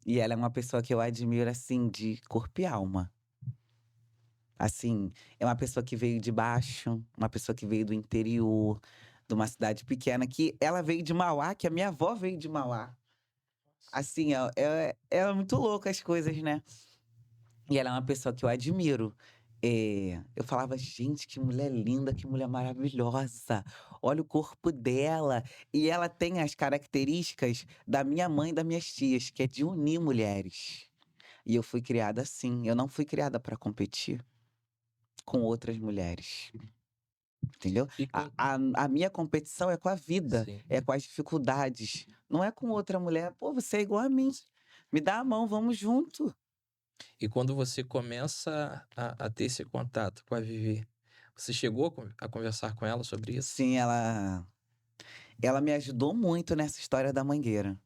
E ela é uma pessoa que eu admiro, assim, de corpo e alma. Assim, é uma pessoa que veio de baixo, uma pessoa que veio do interior, de uma cidade pequena, que ela veio de Mauá, que a minha avó veio de Mauá. Assim, é muito louco as coisas, né? E ela é uma pessoa que eu admiro. Eu falava: "Gente, que mulher linda, que mulher maravilhosa. Olha o corpo dela". E ela tem as características da minha mãe e das minhas tias, que é de unir mulheres. E eu fui criada assim, eu não fui criada para competir com outras mulheres, entendeu? E A quan a a minha competição é com a vida, sim. é com as dificuldades, não é com outra mulher: "Pô, você é igual a mim, me dá a mão, vamos junto". E quando você começa a ter esse contato com a Vivi, você chegou a conversar com ela sobre isso? Sim, ela me ajudou muito nessa história da mangueira.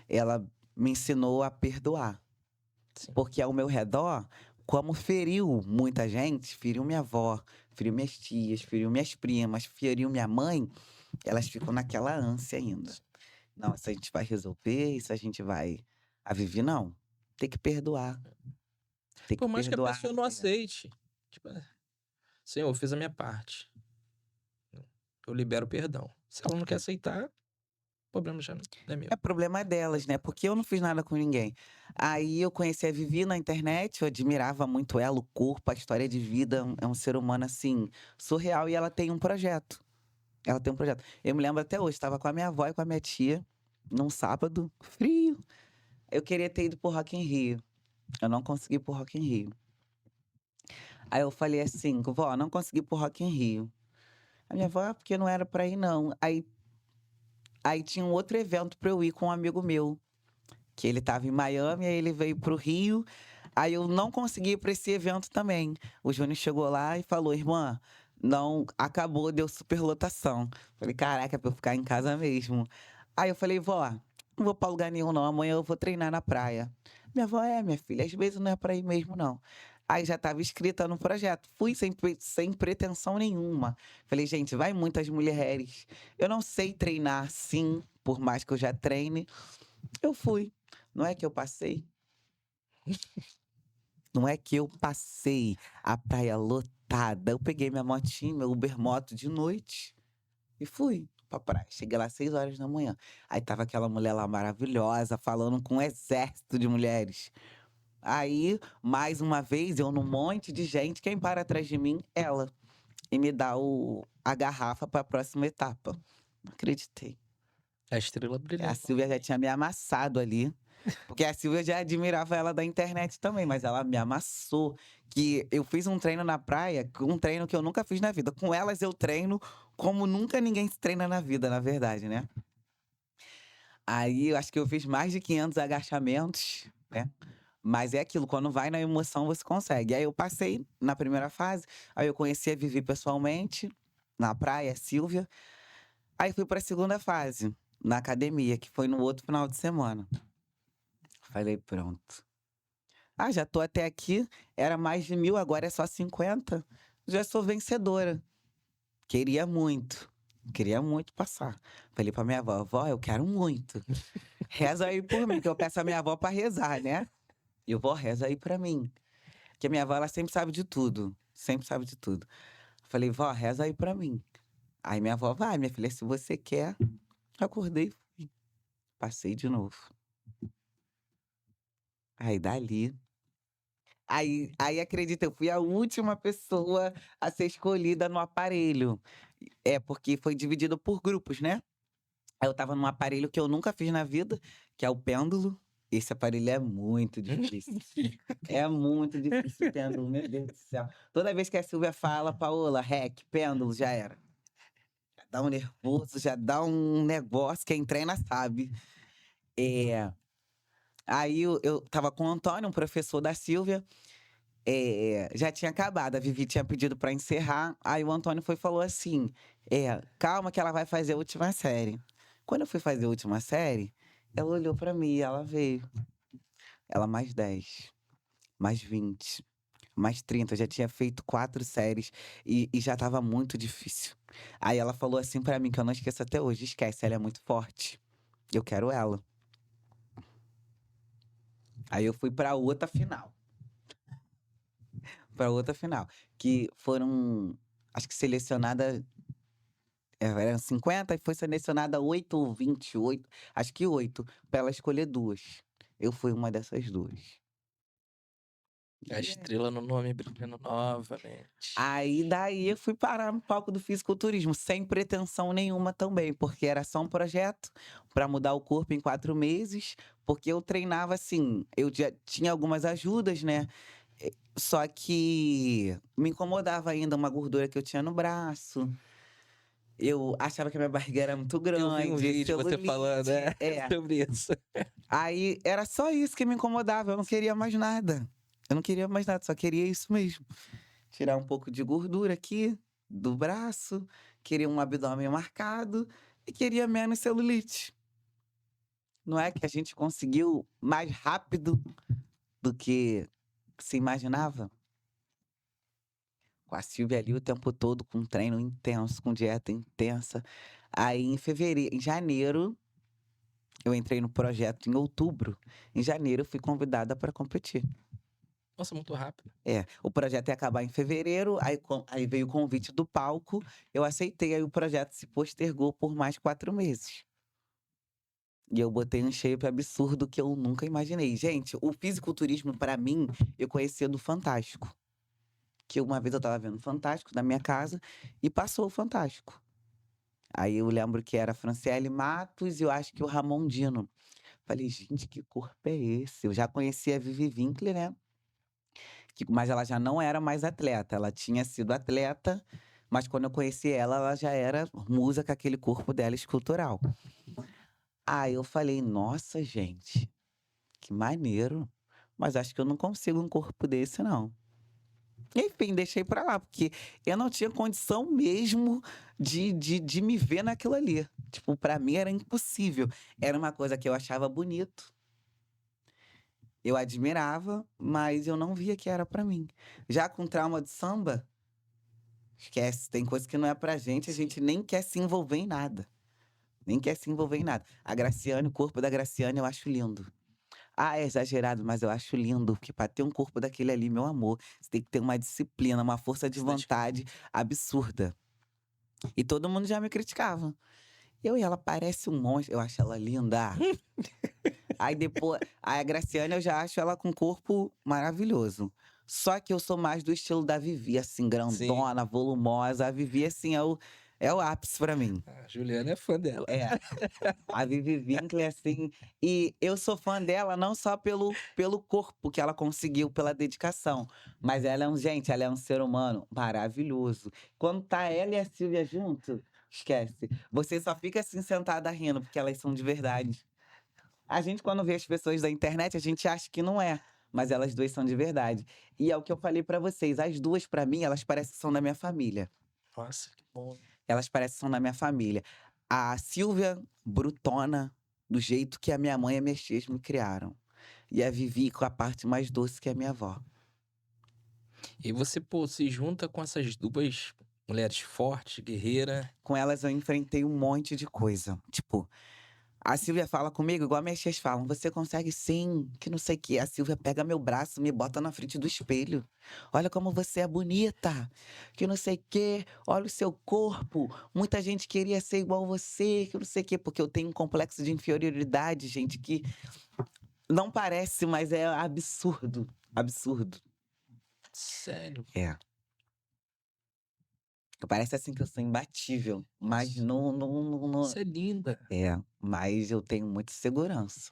Ela me ensinou a perdoar, Sim. porque ao meu redor, como feriu muita gente, feriu minha avó, feriu minhas tias, feriu minhas primas, feriu minha mãe, elas ficam naquela ânsia ainda. Não, isso a gente vai resolver, isso a gente vai. A Vivi não. Tem que perdoar. Tem que Por mais que a perdoar, pessoa não rapaz. aceite, tipo: Senhor, eu fiz a minha parte, eu libero o perdão". Se ela não quer aceitar, o problema já não é meu. É problema delas, né, porque eu não fiz nada com ninguém. Aí eu conheci a Vivi na internet, eu admirava muito ela, o corpo, a história de vida, é um ser humano, assim, surreal e ela tem um projeto. Ela tem um projeto. Eu me lembro até hoje, estava com a minha avó e com a minha tia, num sábado, frio. Eu queria ter ido para o Rock in Rio, eu não consegui ir para o Rock in Rio. Aí eu falei assim: "Vó, não consegui ir para o Rock in Rio". A minha avó: "Ah, porque não era pra ir não". Aí tinha um outro evento pra eu ir com um amigo meu, que ele estava em Miami, aí ele veio para o Rio, aí eu não consegui ir pra esse evento também. O Júnior chegou lá e falou: "Irmã, não acabou, deu superlotação". Falei: "Caraca, é pra eu ficar em casa mesmo". Aí eu falei: "Vó, não vou pra lugar nenhum não, amanhã eu vou treinar na praia". Minha avó: "É, minha filha, às vezes não é pra ir mesmo não". Aí já estava inscrita no projeto, fui sem pretensão nenhuma. Falei: "Gente, vai muitas mulheres, eu não sei treinar sim, por mais que eu já treine". Eu fui. Não é que eu passei? Não é que eu passei a praia lotada. Eu peguei minha motinha, meu Uber moto de noite e fui pra praia. Cheguei lá às 6 horas da manhã. Aí tava aquela mulher lá maravilhosa, falando com um exército de mulheres. Aí, mais uma vez, eu num monte de gente, quem para atrás de mim? Ela. E me dá a garrafa pra próxima etapa. Não acreditei. A estrela A brilhou. Silvia já tinha me amassado ali. Porque a Silvia já admirava ela da internet também, mas ela me amassou. Que eu fiz um treino na praia, um treino que eu nunca fiz na vida. Com elas eu treino como nunca ninguém se treina na vida, na verdade, né. Aí eu acho que eu fiz mais de 500 agachamentos, né. Mas é aquilo, quando vai na emoção você consegue. Aí eu passei na primeira fase, aí eu conheci a Vivi pessoalmente, na praia, a Silvia. Aí fui pra segunda fase, na academia, que foi no outro final de semana. Falei: "Pronto". Ah, já tô até aqui, era mais de 1.000, agora é só 50. Já sou vencedora. Queria muito passar. Falei pra minha avó: "Vó, eu quero muito. Reza aí por mim", que eu peço a minha avó pra rezar, né. E eu: "Vó, reza aí pra mim", porque minha avó, ela sempre sabe de tudo, sempre sabe de tudo. Falei: "Vó, reza aí pra mim". Aí minha avó: "Vai, minha filha, se você quer". Acordei, passei de novo. Aí dali aí acredita, eu fui a última pessoa a ser escolhida no aparelho. É, porque foi dividido por grupos, né. Aí eu estava num aparelho que eu nunca fiz na vida, que é o pêndulo. Esse aparelho é muito difícil. É muito difícil o pêndulo, meu Deus do céu. Toda vez que a Silvia fala: "Paola, REC, pêndulo", já era. Já dá um nervoso, já dá um negócio, quem treina sabe. É, aí eu estava com o Antônio, um professor da Silvia. Já tinha acabado, a Vivi tinha pedido pra encerrar, aí o Antônio foi e falou assim: "Calma que ela vai fazer a última série". Quando eu fui fazer a última série, ela olhou pra mim e ela veio. Ela: "Mais 10, mais 20, mais 30". Eu já tinha feito 4 séries e já estava muito difícil. Aí ela falou assim pra mim, que eu não esqueço até hoje: "Esquece, ela é muito forte, eu quero ela". Aí eu fui pra outra final. Pra outra final, que foram, acho que selecionada, eram 50 e foi selecionada 8 ou 28, acho que 8, pra ela escolher 2. Eu fui uma dessas 2. A estrela no nome brilhando novamente. Aí daí eu fui parar no palco do fisiculturismo, sem pretensão nenhuma também, porque era só um projeto para mudar o corpo em 4 meses, porque eu treinava assim, eu já tinha algumas ajudas, né? Só que me incomodava ainda uma gordura que eu tinha no braço. Eu achava que a minha barriga era muito Eu vi um grande, vídeo você falando, celulite. sobre isso. Aí era só isso que me incomodava, eu não queria mais nada. Eu não queria mais nada, só queria isso mesmo. Tirar um pouco de gordura aqui do braço, queria um abdômen marcado e queria menos celulite. Não é que a gente conseguiu mais rápido do que se imaginava? Com a Silvia ali o tempo todo, com treino intenso, com dieta intensa. Aí em janeiro, eu entrei no projeto em outubro. Em janeiro, eu fui convidada para competir. Nossa, muito rápido. O projeto ia acabar em fevereiro, aí veio o convite do palco, eu aceitei, aí o projeto se postergou por mais 4 meses. E eu botei um shape absurdo que eu nunca imaginei. Gente, o fisiculturismo, para mim, eu conhecia do Fantástico. Que uma vez eu tava vendo o Fantástico na minha casa e passou o Fantástico. Aí eu lembro que era a Franciele Matos e eu acho que o Ramon Dino. Falei, gente, que corpo é esse? Eu já conhecia a Vivi Winkler, né? Mas ela já não era mais atleta. Ela tinha sido atleta, mas quando eu conheci ela, ela já era musa com aquele corpo dela escultural. Aí eu falei, nossa, gente, que maneiro. Mas acho que eu não consigo um corpo desse, não. Enfim, deixei pra lá, porque eu não tinha condição mesmo de me ver naquilo ali. Tipo, pra mim era impossível. Era uma coisa que eu achava bonito. Eu admirava, mas eu não via que era pra mim. Já com trauma de samba, esquece, tem coisa que não é pra gente, a gente nem quer se envolver em nada. Nem quer se envolver em nada. A Graciane, o corpo da Graciane eu acho lindo. Ah, é exagerado, mas eu acho lindo, porque pra ter um corpo daquele ali, meu amor, você tem que ter uma disciplina, uma força de vontade absurda. E todo mundo já me criticava. E ela parece um monstro, eu acho ela linda. Aí depois, aí a Graciane eu já acho ela com um corpo maravilhoso. Só que eu sou mais do estilo da Vivi, assim, Sim. grandona, volumosa. A Vivi, assim, é o ápice pra mim. A Juliana é fã dela. É. A Vivi Winkler, assim. E eu sou fã dela não só pelo corpo que ela conseguiu, pela dedicação. Mas gente, ela é um ser humano maravilhoso. Quando tá ela e a Silvia junto, esquece. Você só fica assim sentada rindo, porque elas são de verdade. A gente, quando vê as pessoas da internet, a gente acha que não é. Mas elas duas são de verdade. E é o que eu falei pra vocês. As duas, pra mim, elas parecem que são da minha família. Nossa, que bom. Elas parecem que são da minha família. A Silvia, brutona, do jeito que a minha mãe e a minha tia me criaram. E a Vivi com a parte mais doce que a minha avó. E você, pô, se junta com essas duas mulheres fortes, guerreiras. Com elas eu enfrentei um monte de coisa. Tipo, a Silvia fala comigo igual minhas tias falam. Você consegue sim, que não sei o quê. A Silvia pega meu braço, me bota na frente do espelho. Olha como você é bonita, que não sei o quê. Olha o seu corpo. Muita gente queria ser igual você, que não sei o quê. Porque eu tenho um complexo de inferioridade, gente, que não parece, mas é absurdo. Absurdo. Sério. É. Parece assim que eu sou imbatível, mas Nossa. não. Você é linda. Mas eu tenho muita segurança.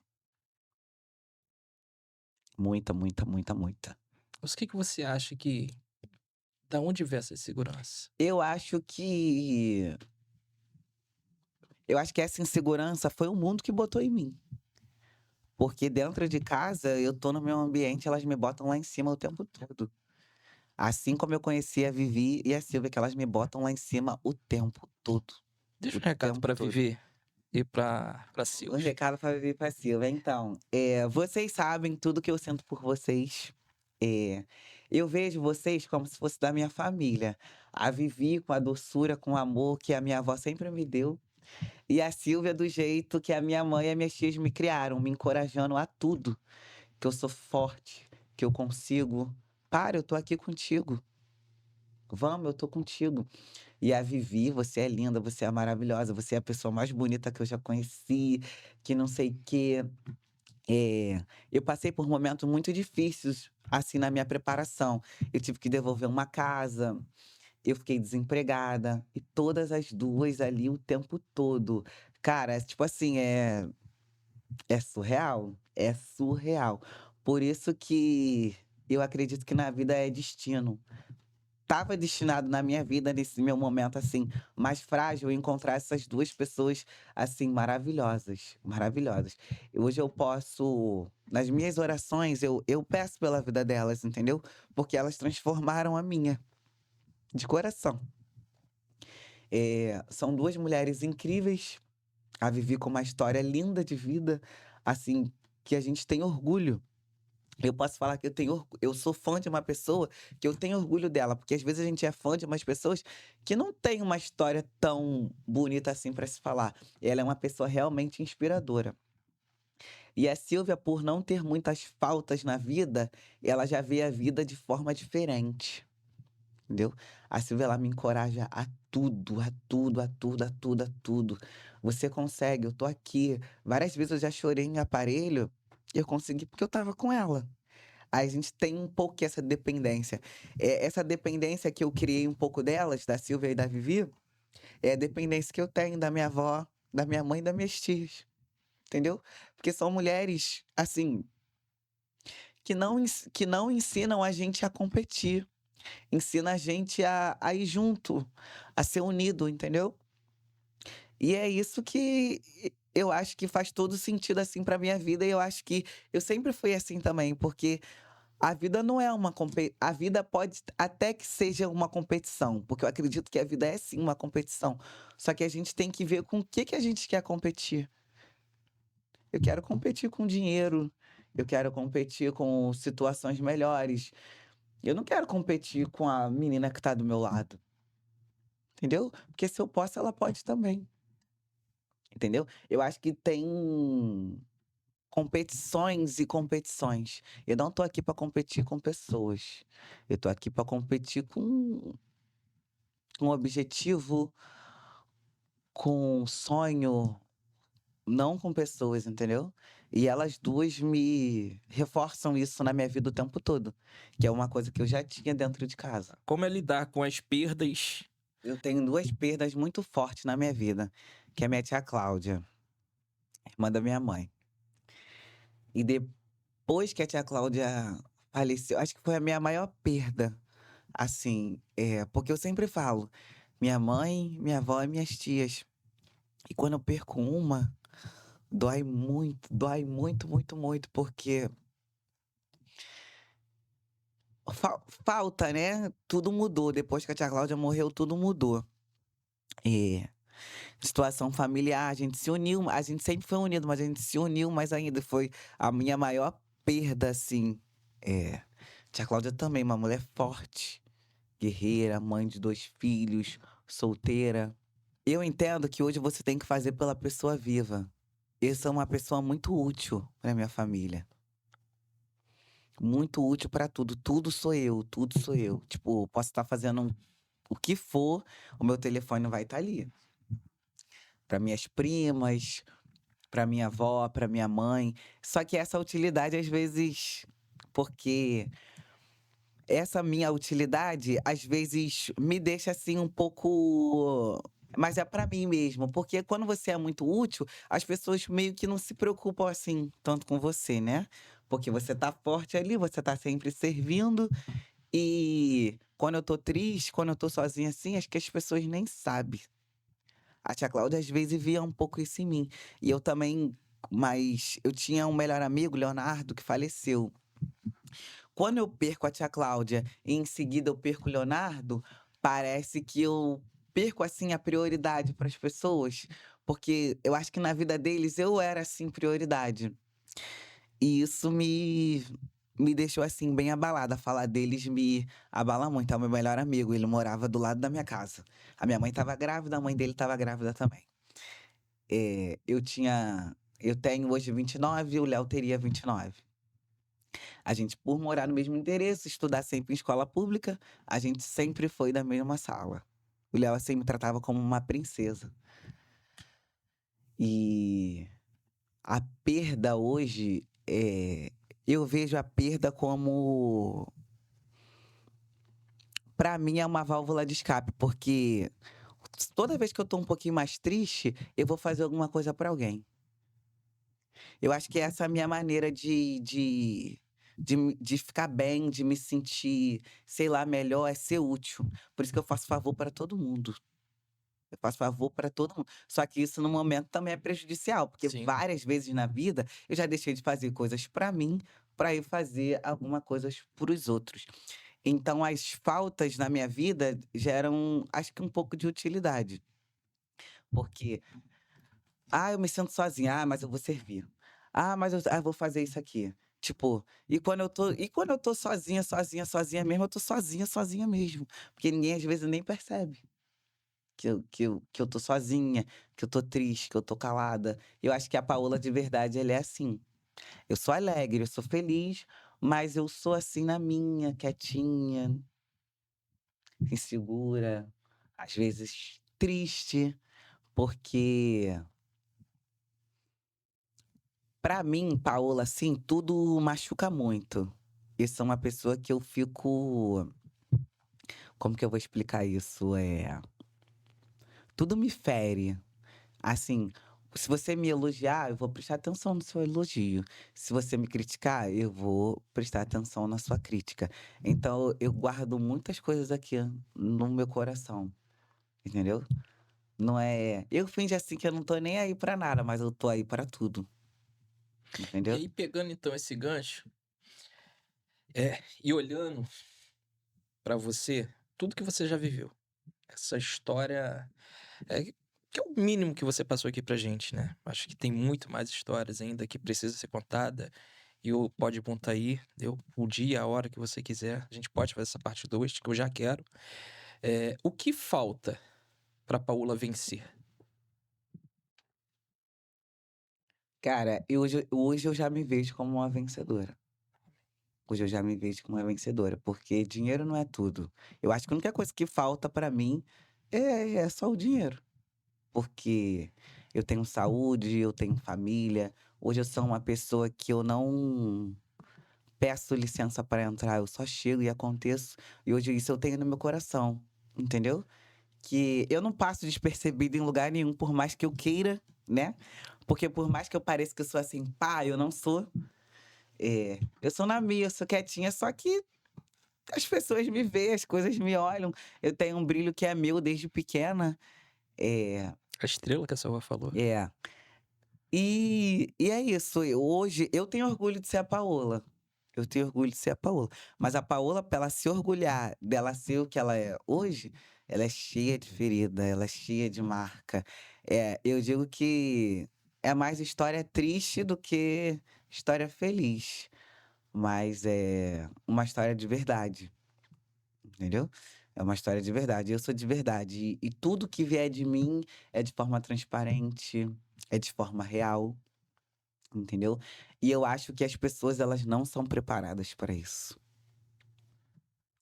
Muita, muita, muita, muita. Mas o que que você acha que... Da onde vem essa segurança? Eu acho que. Eu acho que essa insegurança foi o mundo que botou em mim. Porque dentro de casa, eu tô no meu ambiente, elas me botam lá em cima o tempo todo. Assim como eu conheci a Vivi e a Silvia, que elas me botam lá em cima o tempo todo. Deixa O um recado tempo pra todo. Vivi e pra Um Silvia. recado pra Vivi e pra Silvia. Então, vocês sabem tudo que eu sinto por vocês. Eu vejo vocês como se fosse da minha família. A Vivi com a doçura, com o amor que a minha avó sempre me deu. E a Silvia do jeito que a minha mãe e as minhas tias me criaram, me encorajando a tudo. Que eu sou forte, que eu consigo. Para, eu tô aqui contigo. Vamos, eu tô contigo. E a Vivi, você é linda, você é maravilhosa, você é a pessoa mais bonita que eu já conheci, que não sei o quê. Eu passei por momentos muito difíceis assim, na minha preparação. Eu tive que devolver uma casa, eu fiquei desempregada, e todas as 2 ali o tempo todo. Cara, tipo assim, é surreal, é surreal. Por isso que eu acredito que na vida é destino. Estava destinado na minha vida, nesse meu momento, assim, mais frágil, encontrar essas 2 pessoas, assim, maravilhosas, maravilhosas. Hoje eu posso nas minhas orações, eu peço pela vida delas, entendeu? Porque elas transformaram a minha, de coração. São 2 mulheres incríveis, a Vivi com uma história linda de vida, assim, que a gente tem orgulho. Eu posso falar que eu sou fã de uma pessoa que eu tenho orgulho dela, porque às vezes a gente é fã de umas pessoas que não têm uma história tão bonita assim para se falar. Ela é uma pessoa realmente inspiradora. E a Silvia, por não ter muitas faltas na vida, ela já vê a vida de forma diferente, entendeu? A Silvia, ela me encoraja a tudo, a tudo, a tudo, a tudo, a tudo. Você consegue, eu tô aqui. Várias vezes eu já chorei em aparelho, eu consegui porque eu tava com ela. A gente tem um pouco essa dependência. Essa dependência que eu criei um pouco delas, da Silvia e da Vivi, é a dependência que eu tenho da minha avó, da minha mãe e das minhas tias, entendeu? Porque são mulheres, assim, que não ensinam a gente a competir, ensina a gente a ir junto, a ser unido, entendeu? E é isso que eu acho que faz todo sentido, assim, pra minha vida, e eu acho que eu sempre fui assim também, porque a vida não é uma a vida pode até que seja uma competição, porque eu acredito que a vida é sim uma competição. Só que a gente tem que ver com o que a gente quer competir. Eu quero competir com dinheiro, eu quero competir com situações melhores. Eu não quero competir com a menina que tá do meu lado, entendeu? Porque se eu posso, ela pode também, entendeu? Eu acho que tem competições e competições. Eu não tô aqui para competir com pessoas. Eu tô aqui para competir com objetivo, com sonho, não com pessoas, entendeu? E elas 2 me reforçam isso na minha vida o tempo todo, que é uma coisa que eu já tinha dentro de casa. Como é lidar com as perdas? Eu tenho 2 perdas muito fortes na minha vida, que é a minha tia Cláudia, irmã da minha mãe. E depois que a tia Cláudia faleceu, acho que foi a minha maior perda. Assim, porque eu sempre falo, minha mãe, minha avó e minhas tias. E quando eu perco uma, dói muito, muito, muito, porque falta, né? Tudo mudou. Depois que a tia Cláudia morreu, tudo mudou. É, situação familiar, a gente se uniu, a gente sempre foi unido, mas a gente se uniu mais ainda. Foi a minha maior perda, assim. É, tia Cláudia também, uma mulher forte, guerreira, mãe de 2 filhos, solteira. Eu entendo que hoje você tem que fazer pela pessoa viva. Eu sou uma pessoa muito útil para minha família. Muito útil para tudo. Tudo sou eu, tudo sou eu. Tipo, posso estar fazendo o que for, o meu telefone vai estar ali. Para minhas primas, para minha avó, para minha mãe. Só que essa utilidade, às vezes, porque essa minha utilidade, às vezes, me deixa assim um pouco. Mas é pra mim mesmo, porque quando você é muito útil, as pessoas meio que não se preocupam assim tanto com você, né? Porque você tá forte ali, você tá sempre servindo. E quando eu tô triste, quando eu tô sozinha assim, acho que as pessoas nem sabem. A tia Cláudia às vezes via um pouco isso em mim. E eu também, mas eu tinha um melhor amigo, Leonardo, que faleceu. Quando eu perco a tia Cláudia e em seguida eu perco o Leonardo, parece que eu perco, assim, a prioridade para as pessoas, porque eu acho que na vida deles eu era, assim, prioridade. E isso me deixou, assim, bem abalada. Falar deles me abala muito. É o meu melhor amigo, ele morava do lado da minha casa. A minha mãe estava grávida, a mãe dele estava grávida também. Eu tenho hoje 29, o Léo teria 29. A gente, por morar no mesmo endereço, estudar sempre em escola pública, a gente sempre foi da mesma sala. O Léo, assim, me tratava como uma princesa. E a perda hoje eu vejo a perda como, pra mim, é uma válvula de escape, porque toda vez que eu tô um pouquinho mais triste, eu vou fazer alguma coisa pra alguém. Eu acho que essa é a minha maneira de ficar bem, de me sentir, sei lá, melhor, é ser útil. Por isso que eu faço favor para todo mundo. Eu faço favor para todo mundo. Só que isso, no momento, também é prejudicial, porque Sim. várias vezes na vida eu já deixei de fazer coisas para mim, para ir fazer alguma coisas para os outros. Então, as faltas na minha vida geram, acho que um pouco de utilidade. Porque, eu me sinto sozinha, mas eu vou servir. Mas eu vou fazer isso aqui. Tipo, e quando eu tô sozinha, sozinha, sozinha mesmo, eu tô sozinha, sozinha mesmo. Porque ninguém às vezes nem percebe que eu tô sozinha, que eu tô triste, que eu tô calada. Eu acho que a Paola de verdade, ela é assim. Eu sou alegre, eu sou feliz, mas eu sou assim na minha, quietinha, insegura, às vezes triste, porque pra mim, Paola, assim, tudo machuca muito. Eu sou uma pessoa que eu fico. Como que eu vou explicar isso? Tudo me fere. Assim, se você me elogiar, eu vou prestar atenção no seu elogio. Se você me criticar, eu vou prestar atenção na sua crítica. Então, eu guardo muitas coisas aqui no meu coração, entendeu? Não é. Eu finjo assim que eu não tô nem aí pra nada, mas eu tô aí pra tudo, E entendeu? aí, pegando então esse gancho, e olhando pra você, tudo que você já viveu, essa história, que é o mínimo que você passou aqui pra gente, né? Acho que tem muito mais histórias ainda que precisa ser contada. E o Pode Bom tá aí, deu o dia, a hora que você quiser. A gente pode fazer essa parte 2, que eu já quero. O que falta pra Paola vencer? Cara, hoje eu já me vejo como uma vencedora. Hoje eu já me vejo como uma vencedora, porque dinheiro não é tudo. Eu acho que a única coisa que falta pra mim é só o dinheiro. Porque eu tenho saúde, eu tenho família. Hoje eu sou uma pessoa que eu não peço licença para entrar, eu só chego e aconteço. E hoje isso eu tenho no meu coração, entendeu? Que eu não passo despercebido em lugar nenhum, por mais que eu queira, né? Porque por mais que eu pareça que eu sou assim, pá, eu não sou. Eu sou na minha, eu sou quietinha, só que as pessoas me veem, as coisas me olham. Eu tenho um brilho que é meu desde pequena. É, A estrela que a sua avó falou. é. E é isso. Hoje eu tenho orgulho de ser a Paola. Eu tenho orgulho de ser a Paola. Mas a Paola, pra ela se orgulhar dela ser o que ela é hoje, ela é cheia de ferida, ela é cheia de marca. Eu digo que é mais história triste do que história feliz. Mas é uma história de verdade, entendeu? É uma história de verdade. Eu sou de verdade. E tudo que vier de mim é de forma transparente, é de forma real. Entendeu? E eu acho que as pessoas, elas não são preparadas para isso.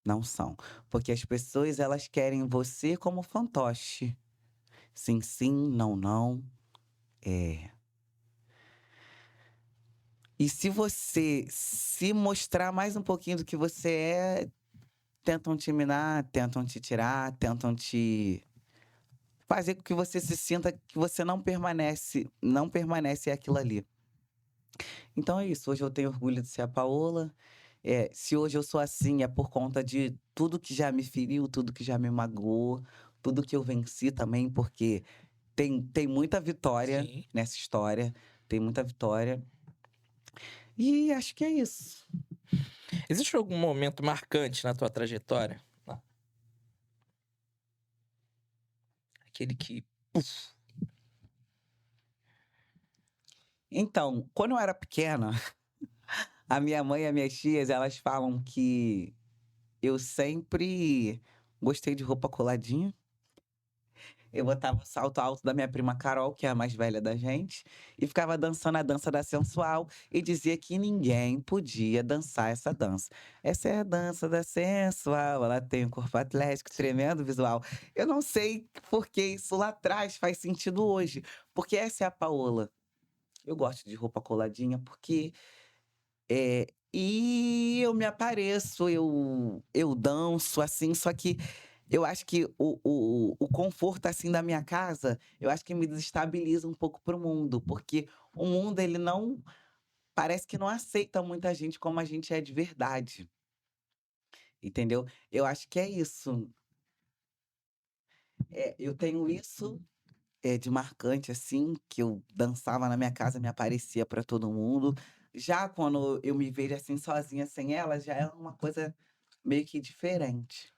Não são. Porque as pessoas, elas querem você como fantoche. Sim, sim, não, não. É. E se você se mostrar mais um pouquinho do que você é, tentam te minar, tentam te tirar, tentam te fazer com que você se sinta que você não permanece aquilo ali. Então é isso. Hoje eu tenho orgulho de ser a Paola. Se hoje eu sou assim, é por conta de tudo que já me feriu, tudo que já me magoou, tudo que eu venci também, porque tem muita vitória Sim. nessa história, tem muita vitória. E acho que é isso. Existe algum momento marcante na tua trajetória? Ah, aquele que. Então, quando eu era pequena, a minha mãe e as minhas tias, elas falam que eu sempre gostei de roupa coladinha. Eu botava o salto alto da minha prima Carol, que é a mais velha da gente, e ficava dançando a dança da sensual e dizia que ninguém podia dançar essa dança. Essa é a dança da sensual, ela tem um corpo atlético, Sim. tremendo visual. Eu não sei por que isso lá atrás faz sentido hoje, porque essa é a Paola. Eu gosto de roupa coladinha porque E eu me apareço, eu danço, assim, só que eu acho que o conforto, assim, da minha casa, eu acho que me desestabiliza um pouco para o mundo, porque o mundo, ele não parece que não aceita muita gente como a gente é de verdade, entendeu? Eu acho que é isso. Eu tenho isso, de marcante, assim, que eu dançava na minha casa, me aparecia para todo mundo. Já quando eu me vejo, assim, sozinha, sem ela, já é uma coisa meio que diferente,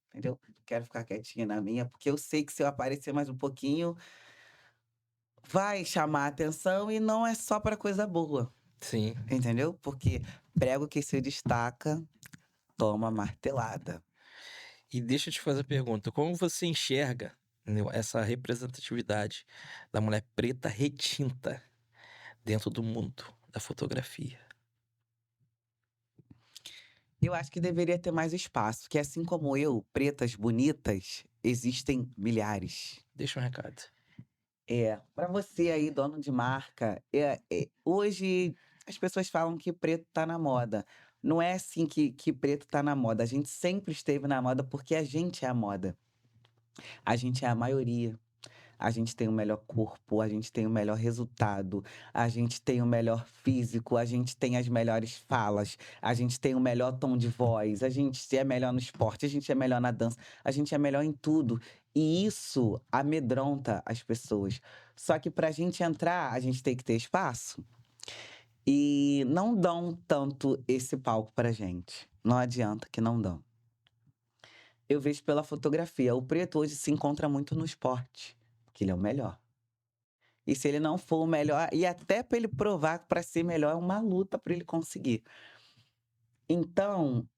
entendeu? Quero ficar quietinha na minha, porque eu sei que se eu aparecer mais um pouquinho, vai chamar a atenção e não é só para coisa boa, Sim. entendeu? Porque prego que se destaca, toma martelada. E deixa eu te fazer a pergunta: como você enxerga, né, essa representatividade da mulher preta retinta dentro do mundo da fotografia? Eu acho que deveria ter mais espaço, que assim como eu, pretas bonitas, existem milhares. Deixa um recado. Para você aí, dono de marca, hoje as pessoas falam que preto tá na moda. Não é assim que preto tá na moda. A gente sempre esteve na moda porque a gente é a moda. A gente é a maioria. A gente tem o melhor corpo, a gente tem o melhor resultado, a gente tem o melhor físico, a gente tem as melhores falas, a gente tem o melhor tom de voz, a gente é melhor no esporte, a gente é melhor na dança, a gente é melhor em tudo. E isso amedronta as pessoas. Só que pra gente entrar, a gente tem que ter espaço. E não dão tanto esse palco pra gente. Não adianta que não dão. Eu vejo pela fotografia. O preto hoje se encontra muito no esporte, que ele é o melhor. E se ele não for o melhor, e até para ele provar que para ser melhor é uma luta para ele conseguir. Então,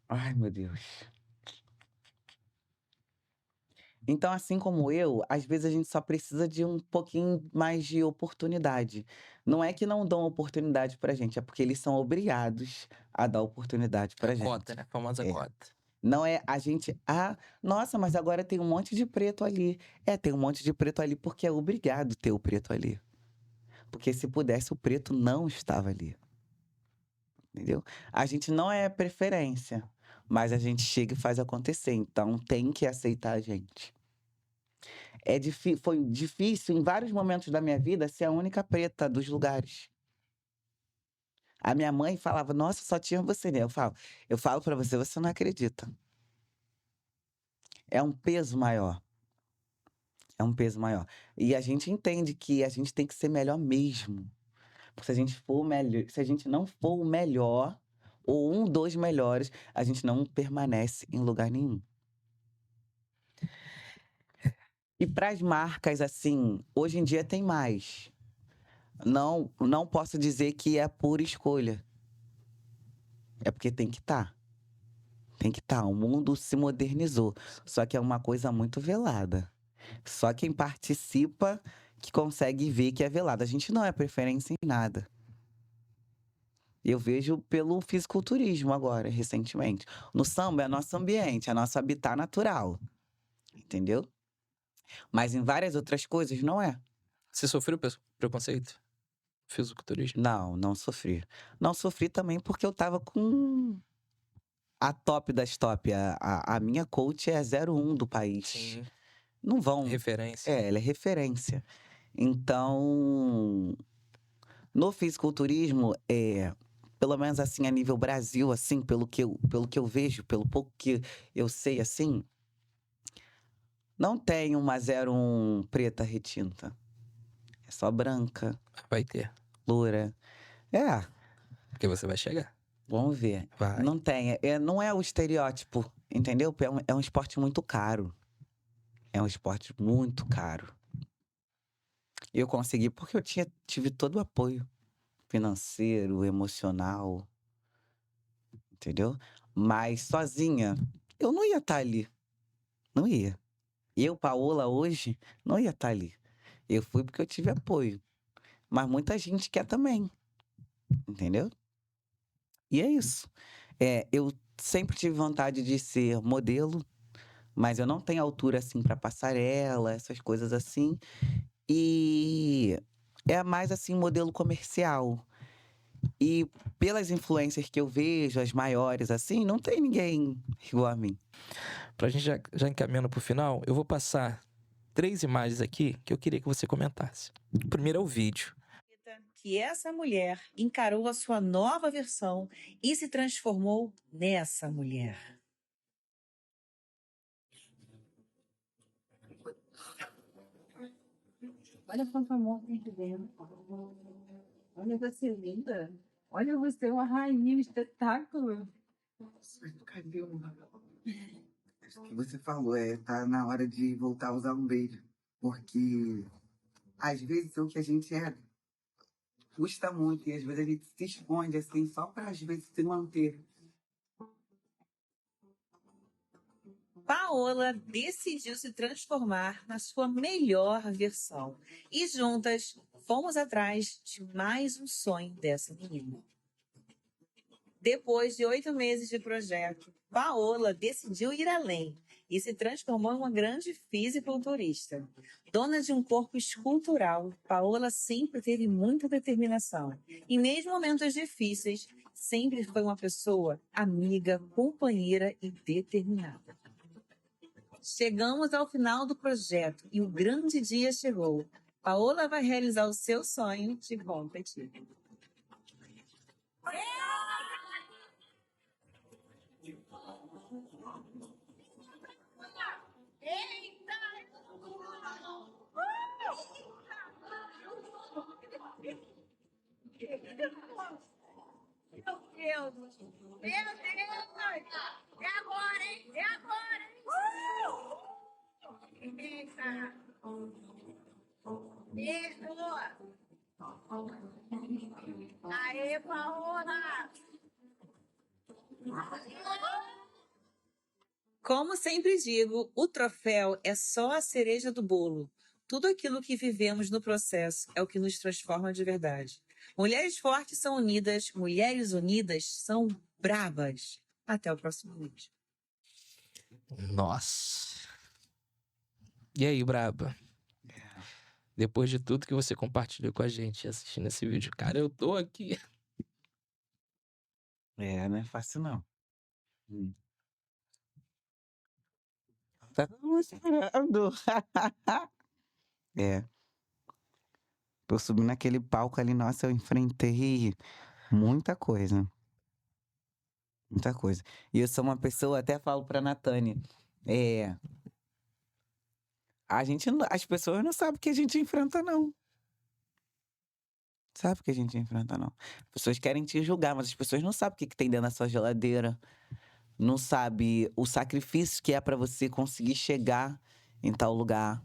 ai, meu Deus. Então, assim como eu, às vezes a gente só precisa de um pouquinho mais de oportunidade. Não é que não dão oportunidade pra gente, é porque eles são obrigados a dar oportunidade pra Cota, gente. né? A famosa É. cota. Não é a gente, nossa, mas agora tem um monte de preto ali. Tem um monte de preto ali porque é obrigado ter o preto ali. Porque se pudesse, o preto não estava ali. Entendeu? A gente não é preferência, mas a gente chega e faz acontecer. Então tem que aceitar a gente. Foi difícil em vários momentos da minha vida ser a única preta dos lugares. A minha mãe falava: "Nossa, só tinha você, né?" Eu falo para você, você não acredita. É um peso maior. É um peso maior. E a gente entende que a gente tem que ser melhor mesmo. Porque se a gente for melhor, se a gente não for o melhor ou um dos melhores, a gente não permanece em lugar nenhum. E para as marcas, assim, hoje em dia tem mais. Não posso dizer que é por escolha. É porque tem que estar. Tem que estar. O mundo se modernizou. Só que é uma coisa muito velada. Só quem participa que consegue ver que é velado. A gente não é preferência em nada. Eu vejo pelo fisiculturismo agora, recentemente. No samba é nosso ambiente, é nosso habitat natural. Entendeu? Mas em várias outras coisas não é. Você sofreu preconceito? Fisiculturismo? Não, não sofri. Não sofri também porque eu tava com a top das top. A minha coach é 01 do país. Sim. Não vão. Referência. Ela é referência. Então, no fisiculturismo, pelo menos assim, a nível Brasil, assim, pelo que eu vejo, pelo pouco que eu sei, assim, não tem uma 01 preta retinta. É só branca, Vai ter. loura. Porque você vai chegar. Vamos ver. Vai. Não tem. Não é o estereótipo, entendeu? É um esporte muito caro. É um esporte muito caro. Eu consegui porque eu tive todo o apoio financeiro, emocional, entendeu? Mas sozinha, eu não ia estar ali. Não ia. Eu, Paola, hoje, não ia estar ali. Eu fui porque eu tive apoio. Mas muita gente quer também, entendeu? E é isso. Eu sempre tive vontade de ser modelo, mas eu não tenho altura assim para passarela, essas coisas assim. E é mais assim, modelo comercial. E pelas influencers que eu vejo, as maiores, assim, não tem ninguém igual a mim. Pra gente já encaminhando pro final, eu vou passar 3 imagens aqui que eu queria que você comentasse. O primeiro é o vídeo. Que essa mulher encarou a sua nova versão e se transformou nessa mulher. Olha quanto amor tem aqui dentro. Olha você linda. Olha você, uma rainha, um espetáculo. Cadê o Acho que você falou, tá na hora de voltar a usar um beijo. Porque às vezes o que a gente é custa muito e às vezes a gente se esconde assim só para às vezes se manter. Paola decidiu se transformar na sua melhor versão. E juntas fomos atrás de mais um sonho dessa menina. Depois de 8 meses de projeto, Paola decidiu ir além e se transformou em uma grande fisiculturista. Dona de um corpo escultural, Paola sempre teve muita determinação. E mesmo em momentos difíceis, sempre foi uma pessoa amiga, companheira e determinada. Chegamos ao final do projeto e o grande dia chegou. Paola vai realizar o seu sonho de competir. Meu Deus! Meu Deus! É agora, hein? É agora, hein? Eita! Isso! Aê, Paola! Como sempre digo, o troféu é só a cereja do bolo. Tudo aquilo que vivemos no processo é o que nos transforma de verdade. Mulheres fortes são unidas, mulheres unidas são bravas. Até o próximo vídeo. Nossa. E aí, Braba? Depois de tudo que você compartilhou com a gente assistindo esse vídeo, cara, eu tô aqui. Não é fácil não. Tá todo mundo esperando. É. Eu subi naquele palco ali, nossa, eu enfrentei muita coisa. Muita coisa. E eu sou uma pessoa, até falo pra Natânia, as pessoas não sabem o que a gente enfrenta, não. Sabe o que a gente enfrenta, não. As pessoas querem te julgar, mas as pessoas não sabem o que tem dentro da sua geladeira. Não sabe o sacrifício que é pra você conseguir chegar em tal lugar.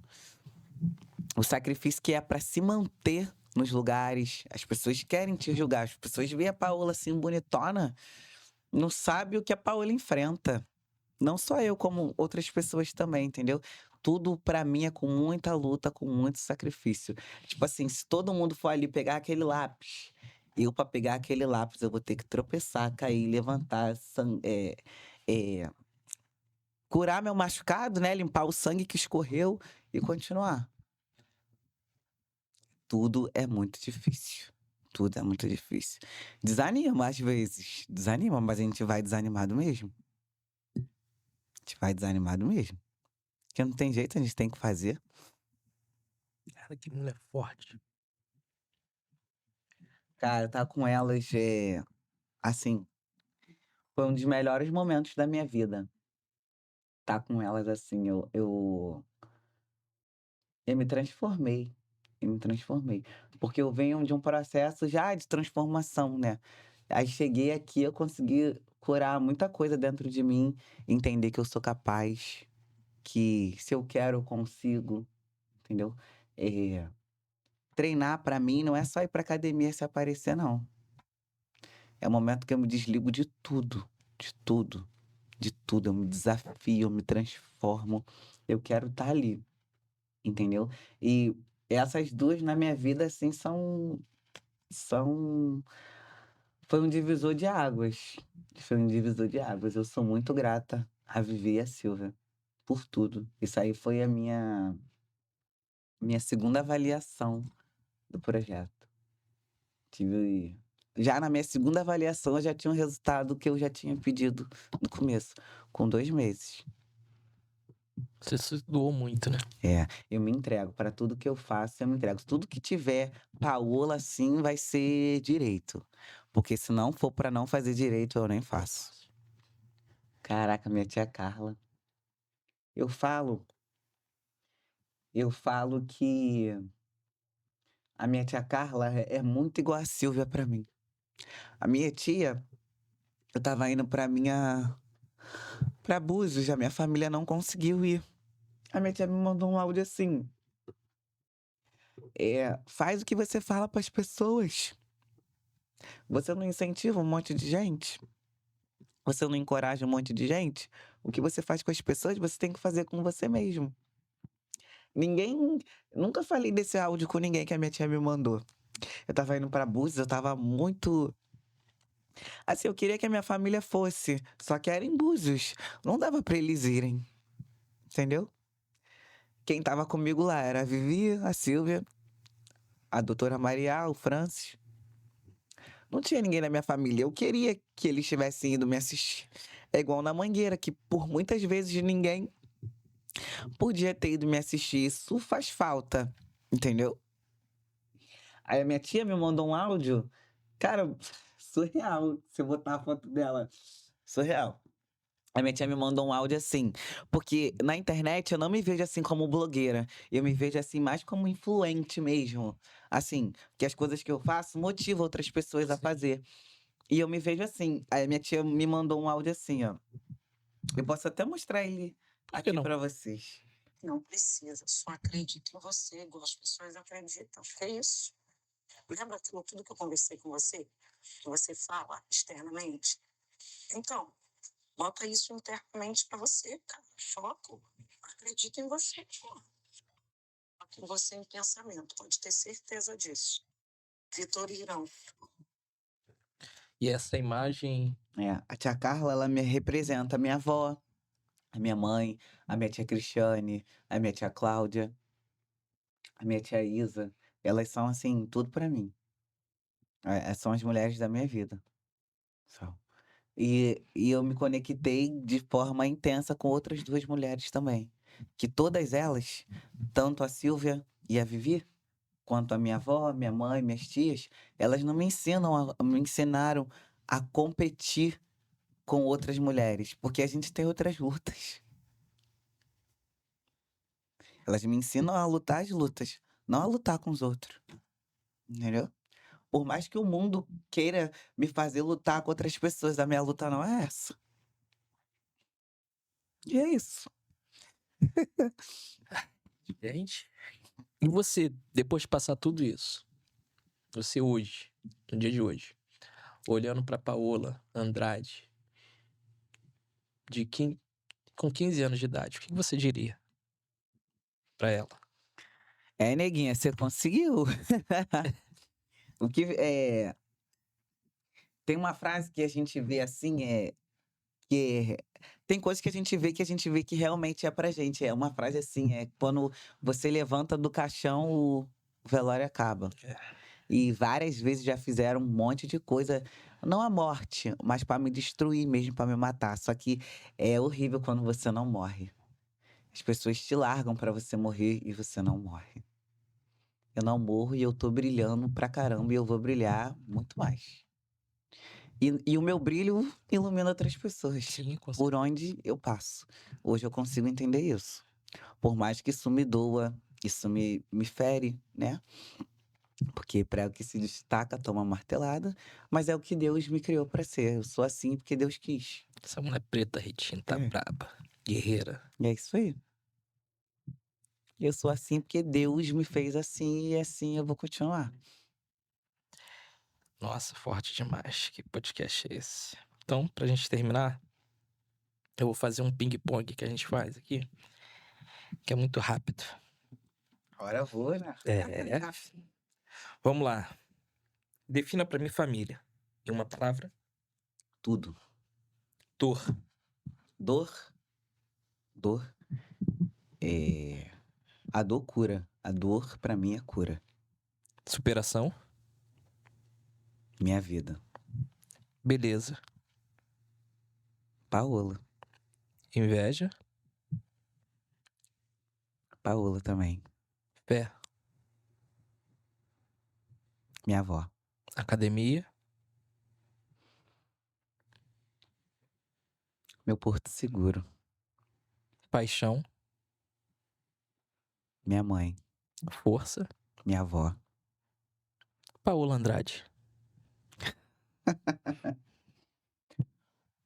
O sacrifício que é pra se manter nos lugares. As pessoas querem te julgar. As pessoas veem a Paola assim, bonitona, não sabe o que a Paola enfrenta. Não só eu, como outras pessoas também, entendeu? Tudo pra mim é com muita luta, com muito sacrifício. Tipo assim, se todo mundo for ali pegar aquele lápis, eu pra pegar aquele lápis eu vou ter que tropeçar, cair, levantar, curar meu machucado, né? Limpar o sangue que escorreu e continuar. Tudo é muito difícil. Tudo é muito difícil. Desanima às vezes. Desanima, mas a gente vai desanimado mesmo. A gente vai desanimado mesmo. Porque não tem jeito, a gente tem que fazer. Cara, que mulher forte. Cara, tá com elas, assim, foi um dos melhores momentos da minha vida. Tá com elas, assim, eu me transformei. Eu me transformei. Porque eu venho de um processo já de transformação, né? Aí cheguei aqui, eu consegui curar muita coisa dentro de mim, entender que eu sou capaz, que se eu quero, eu consigo, entendeu? Treinar pra mim não é só ir pra academia se aparecer, não. É o momento que eu me desligo de tudo, de tudo, de tudo. Eu me desafio, eu me transformo. Eu quero estar ali, entendeu? E essas duas na minha vida, assim, são... Foi um divisor de águas. Foi um divisor de águas. Eu sou muito grata a Vivi e a Silvia por tudo. Isso aí foi a minha segunda avaliação do projeto. Tive. Já na minha segunda avaliação, eu já tinha um resultado que eu já tinha pedido no começo, com 2 meses. Você se doou muito, né? É, eu me entrego. Para tudo que eu faço, eu me entrego. Tudo que tiver Paola, assim, vai ser direito. Porque se não for para não fazer direito, eu nem faço. Caraca, minha tia Carla. Eu falo, eu falo que a minha tia Carla é muito igual a Silvia para mim. A minha tia, eu tava indo pra Búzios, a minha família não conseguiu ir. A minha tia me mandou um áudio assim: faz o que você fala pras pessoas. Você não incentiva um monte de gente? Você não encoraja um monte de gente? O que você faz com as pessoas, você tem que fazer com você mesmo. Ninguém. Nunca falei desse áudio com ninguém que a minha tia me mandou. Eu tava indo pra Búzios, eu tava muito. Assim, eu queria que a minha família fosse, só que era em Búzios. Não dava pra eles irem. Entendeu? Quem tava comigo lá era a Vivi, a Silvia, a doutora Maria, o Francis. Não tinha ninguém na minha família. Eu queria que eles tivessem ido me assistir. É igual na Mangueira, que por muitas vezes ninguém podia ter ido me assistir. Isso faz falta, entendeu? Aí a minha tia me mandou um áudio. Cara, surreal. Se eu botar a foto dela. Surreal. A minha tia me mandou um áudio assim, porque na internet eu não me vejo assim como blogueira, eu me vejo assim mais como influente mesmo. Assim, que as coisas que eu faço motivam outras pessoas a fazer. E eu me vejo assim. Aí a minha tia me mandou um áudio assim, ó. Eu posso até mostrar ele Por que aqui não? pra vocês. Não precisa, só acredita em você, igual as pessoas acreditam. Que é isso? Lembra aquilo tudo que eu conversei com você? Que você fala externamente? Então, bota isso internamente pra você, cara. Foco. Acredita em você, pô. Foca em você em pensamento, pode ter certeza disso. Vitorino. E essa imagem. A tia Carla, ela me representa a minha avó, a minha mãe, a minha tia Cristiane, a minha tia Cláudia, a minha tia Isa. Elas são, assim, tudo pra mim. São as mulheres da minha vida. São. E eu me conectei de forma intensa com outras 2 mulheres também. Que todas elas, tanto a Silvia e a Vivi, quanto a minha avó, minha mãe, minhas tias, elas não me ensinaram a competir com outras mulheres, porque a gente tem outras lutas. Elas me ensinam a lutar as lutas, não a lutar com os outros. Entendeu? Por mais que o mundo queira me fazer lutar com outras pessoas, a minha luta não é essa. E é isso. Gente. E você, depois de passar tudo isso, você hoje, no dia de hoje, olhando pra Paola Andrade, com 15 anos de idade, o que você diria pra ela? Neguinha, você conseguiu. O que tem uma frase que a gente vê assim, tem coisas que a gente vê que realmente é pra gente. É uma frase assim, quando você levanta do caixão, o velório acaba. É. E várias vezes já fizeram um monte de coisa, não a morte, mas pra me destruir mesmo, pra me matar. Só que é horrível quando você não morre. As pessoas te largam pra você morrer e você não morre. Eu não morro e eu tô brilhando pra caramba e eu vou brilhar muito mais. E o meu brilho ilumina outras pessoas. Sim, com Por onde eu passo. Hoje eu consigo entender isso. Por mais que isso me doa, isso me fere, né? Porque prego que se destaca toma martelada, mas é o que Deus me criou pra ser. Eu sou assim porque Deus quis. Essa mulher preta, Ritinha, tá É. braba. Guerreira. E é isso aí. Eu sou assim porque Deus me fez assim e assim eu vou continuar. Nossa, forte demais. Que podcast é esse? Então, pra gente terminar, eu vou fazer um ping-pong que a gente faz aqui, que é muito rápido. Agora eu vou, né? É. Vamos lá. Defina pra mim família. Em uma palavra. Tudo. Dor. Dor. Dor. A dor cura. A dor, pra mim, é cura. Superação. Minha vida. Beleza. Paola. Inveja. Paola também. Fé. Minha avó. Academia. Meu porto seguro. Paixão. Minha mãe. Força. Minha avó. Paola Andrade.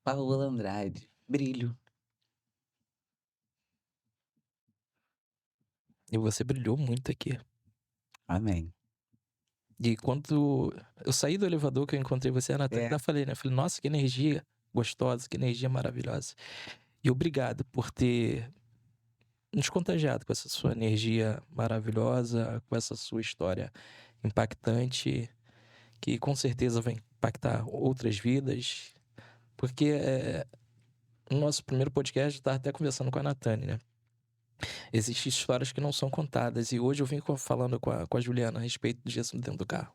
Paola Andrade. Brilho. E você brilhou muito aqui. Amém. E quando eu saí do elevador que eu encontrei você, a Natália, É. ainda falei, né? Falei, nossa, que energia gostosa, que energia maravilhosa. E obrigado por ter nos contagiado com essa sua energia maravilhosa, com essa sua história impactante, que com certeza vai impactar outras vidas. Porque no nosso primeiro podcast, eu estava até conversando com a Natane, né? Existem histórias que não são contadas. E hoje eu vim falando com a Juliana a respeito disso dentro do carro.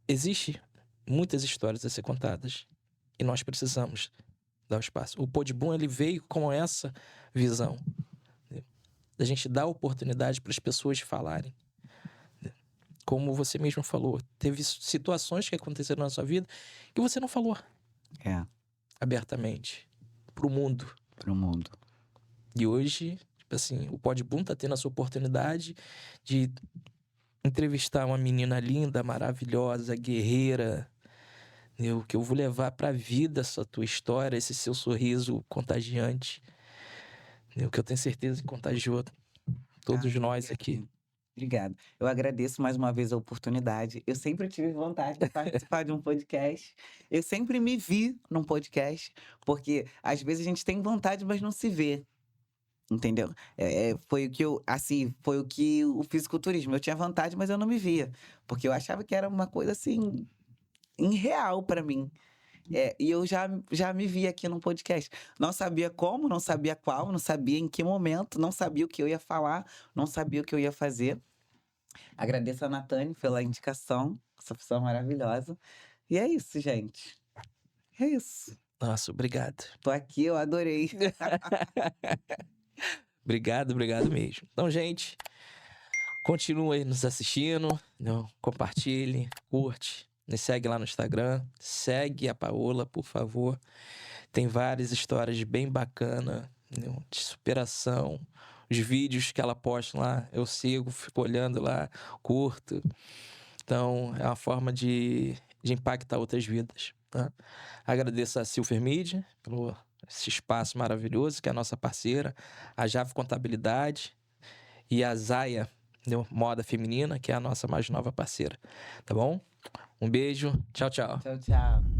Existe muitas histórias a ser contadas. E nós precisamos dar o espaço. O Podboom, ele veio com essa visão. Né? Da gente dar oportunidade para as pessoas falarem. Né? Como você mesmo falou, teve situações que aconteceram na sua vida que você não falou É. abertamente pro mundo. Pro mundo. E hoje, tipo assim, o Podboom tá tendo essa oportunidade de entrevistar uma menina linda, maravilhosa, guerreira, entendeu? Que eu vou levar pra vida essa tua história, esse seu sorriso contagiante, entendeu? Que eu tenho certeza que contagiou todos nós aqui. Obrigado. Eu agradeço mais uma vez a oportunidade. Eu sempre tive vontade de participar de um podcast. Eu sempre me vi num podcast, porque às vezes a gente tem vontade, mas não se vê. Entendeu? Foi o que foi o que o fisiculturismo. Eu tinha vontade, mas eu não me via. Porque eu achava que era uma coisa assim, irreal pra mim. E eu já me vi aqui num podcast. Não sabia como, não sabia qual, não sabia em que momento, não sabia o que eu ia falar, não sabia o que eu ia fazer. Agradeço a Natane pela indicação, essa pessoa maravilhosa. E é isso, gente. É isso. Nossa, obrigado. Tô aqui, eu adorei. Obrigado mesmo. Então, gente, continua aí nos assistindo, não, compartilhe, curte, me segue lá no Instagram, segue a Paola, por favor. Tem várias histórias bem bacanas, de superação. Os vídeos que ela posta lá, eu sigo, fico olhando lá, curto. Então, é uma forma de impactar outras vidas. Tá? Agradeço a Silver Media pelo esse espaço maravilhoso, que é a nossa parceira, a Jave Contabilidade e a Zaya Moda Feminina, que é a nossa mais nova parceira. Tá bom? Um beijo. Tchau, tchau. Tchau, tchau.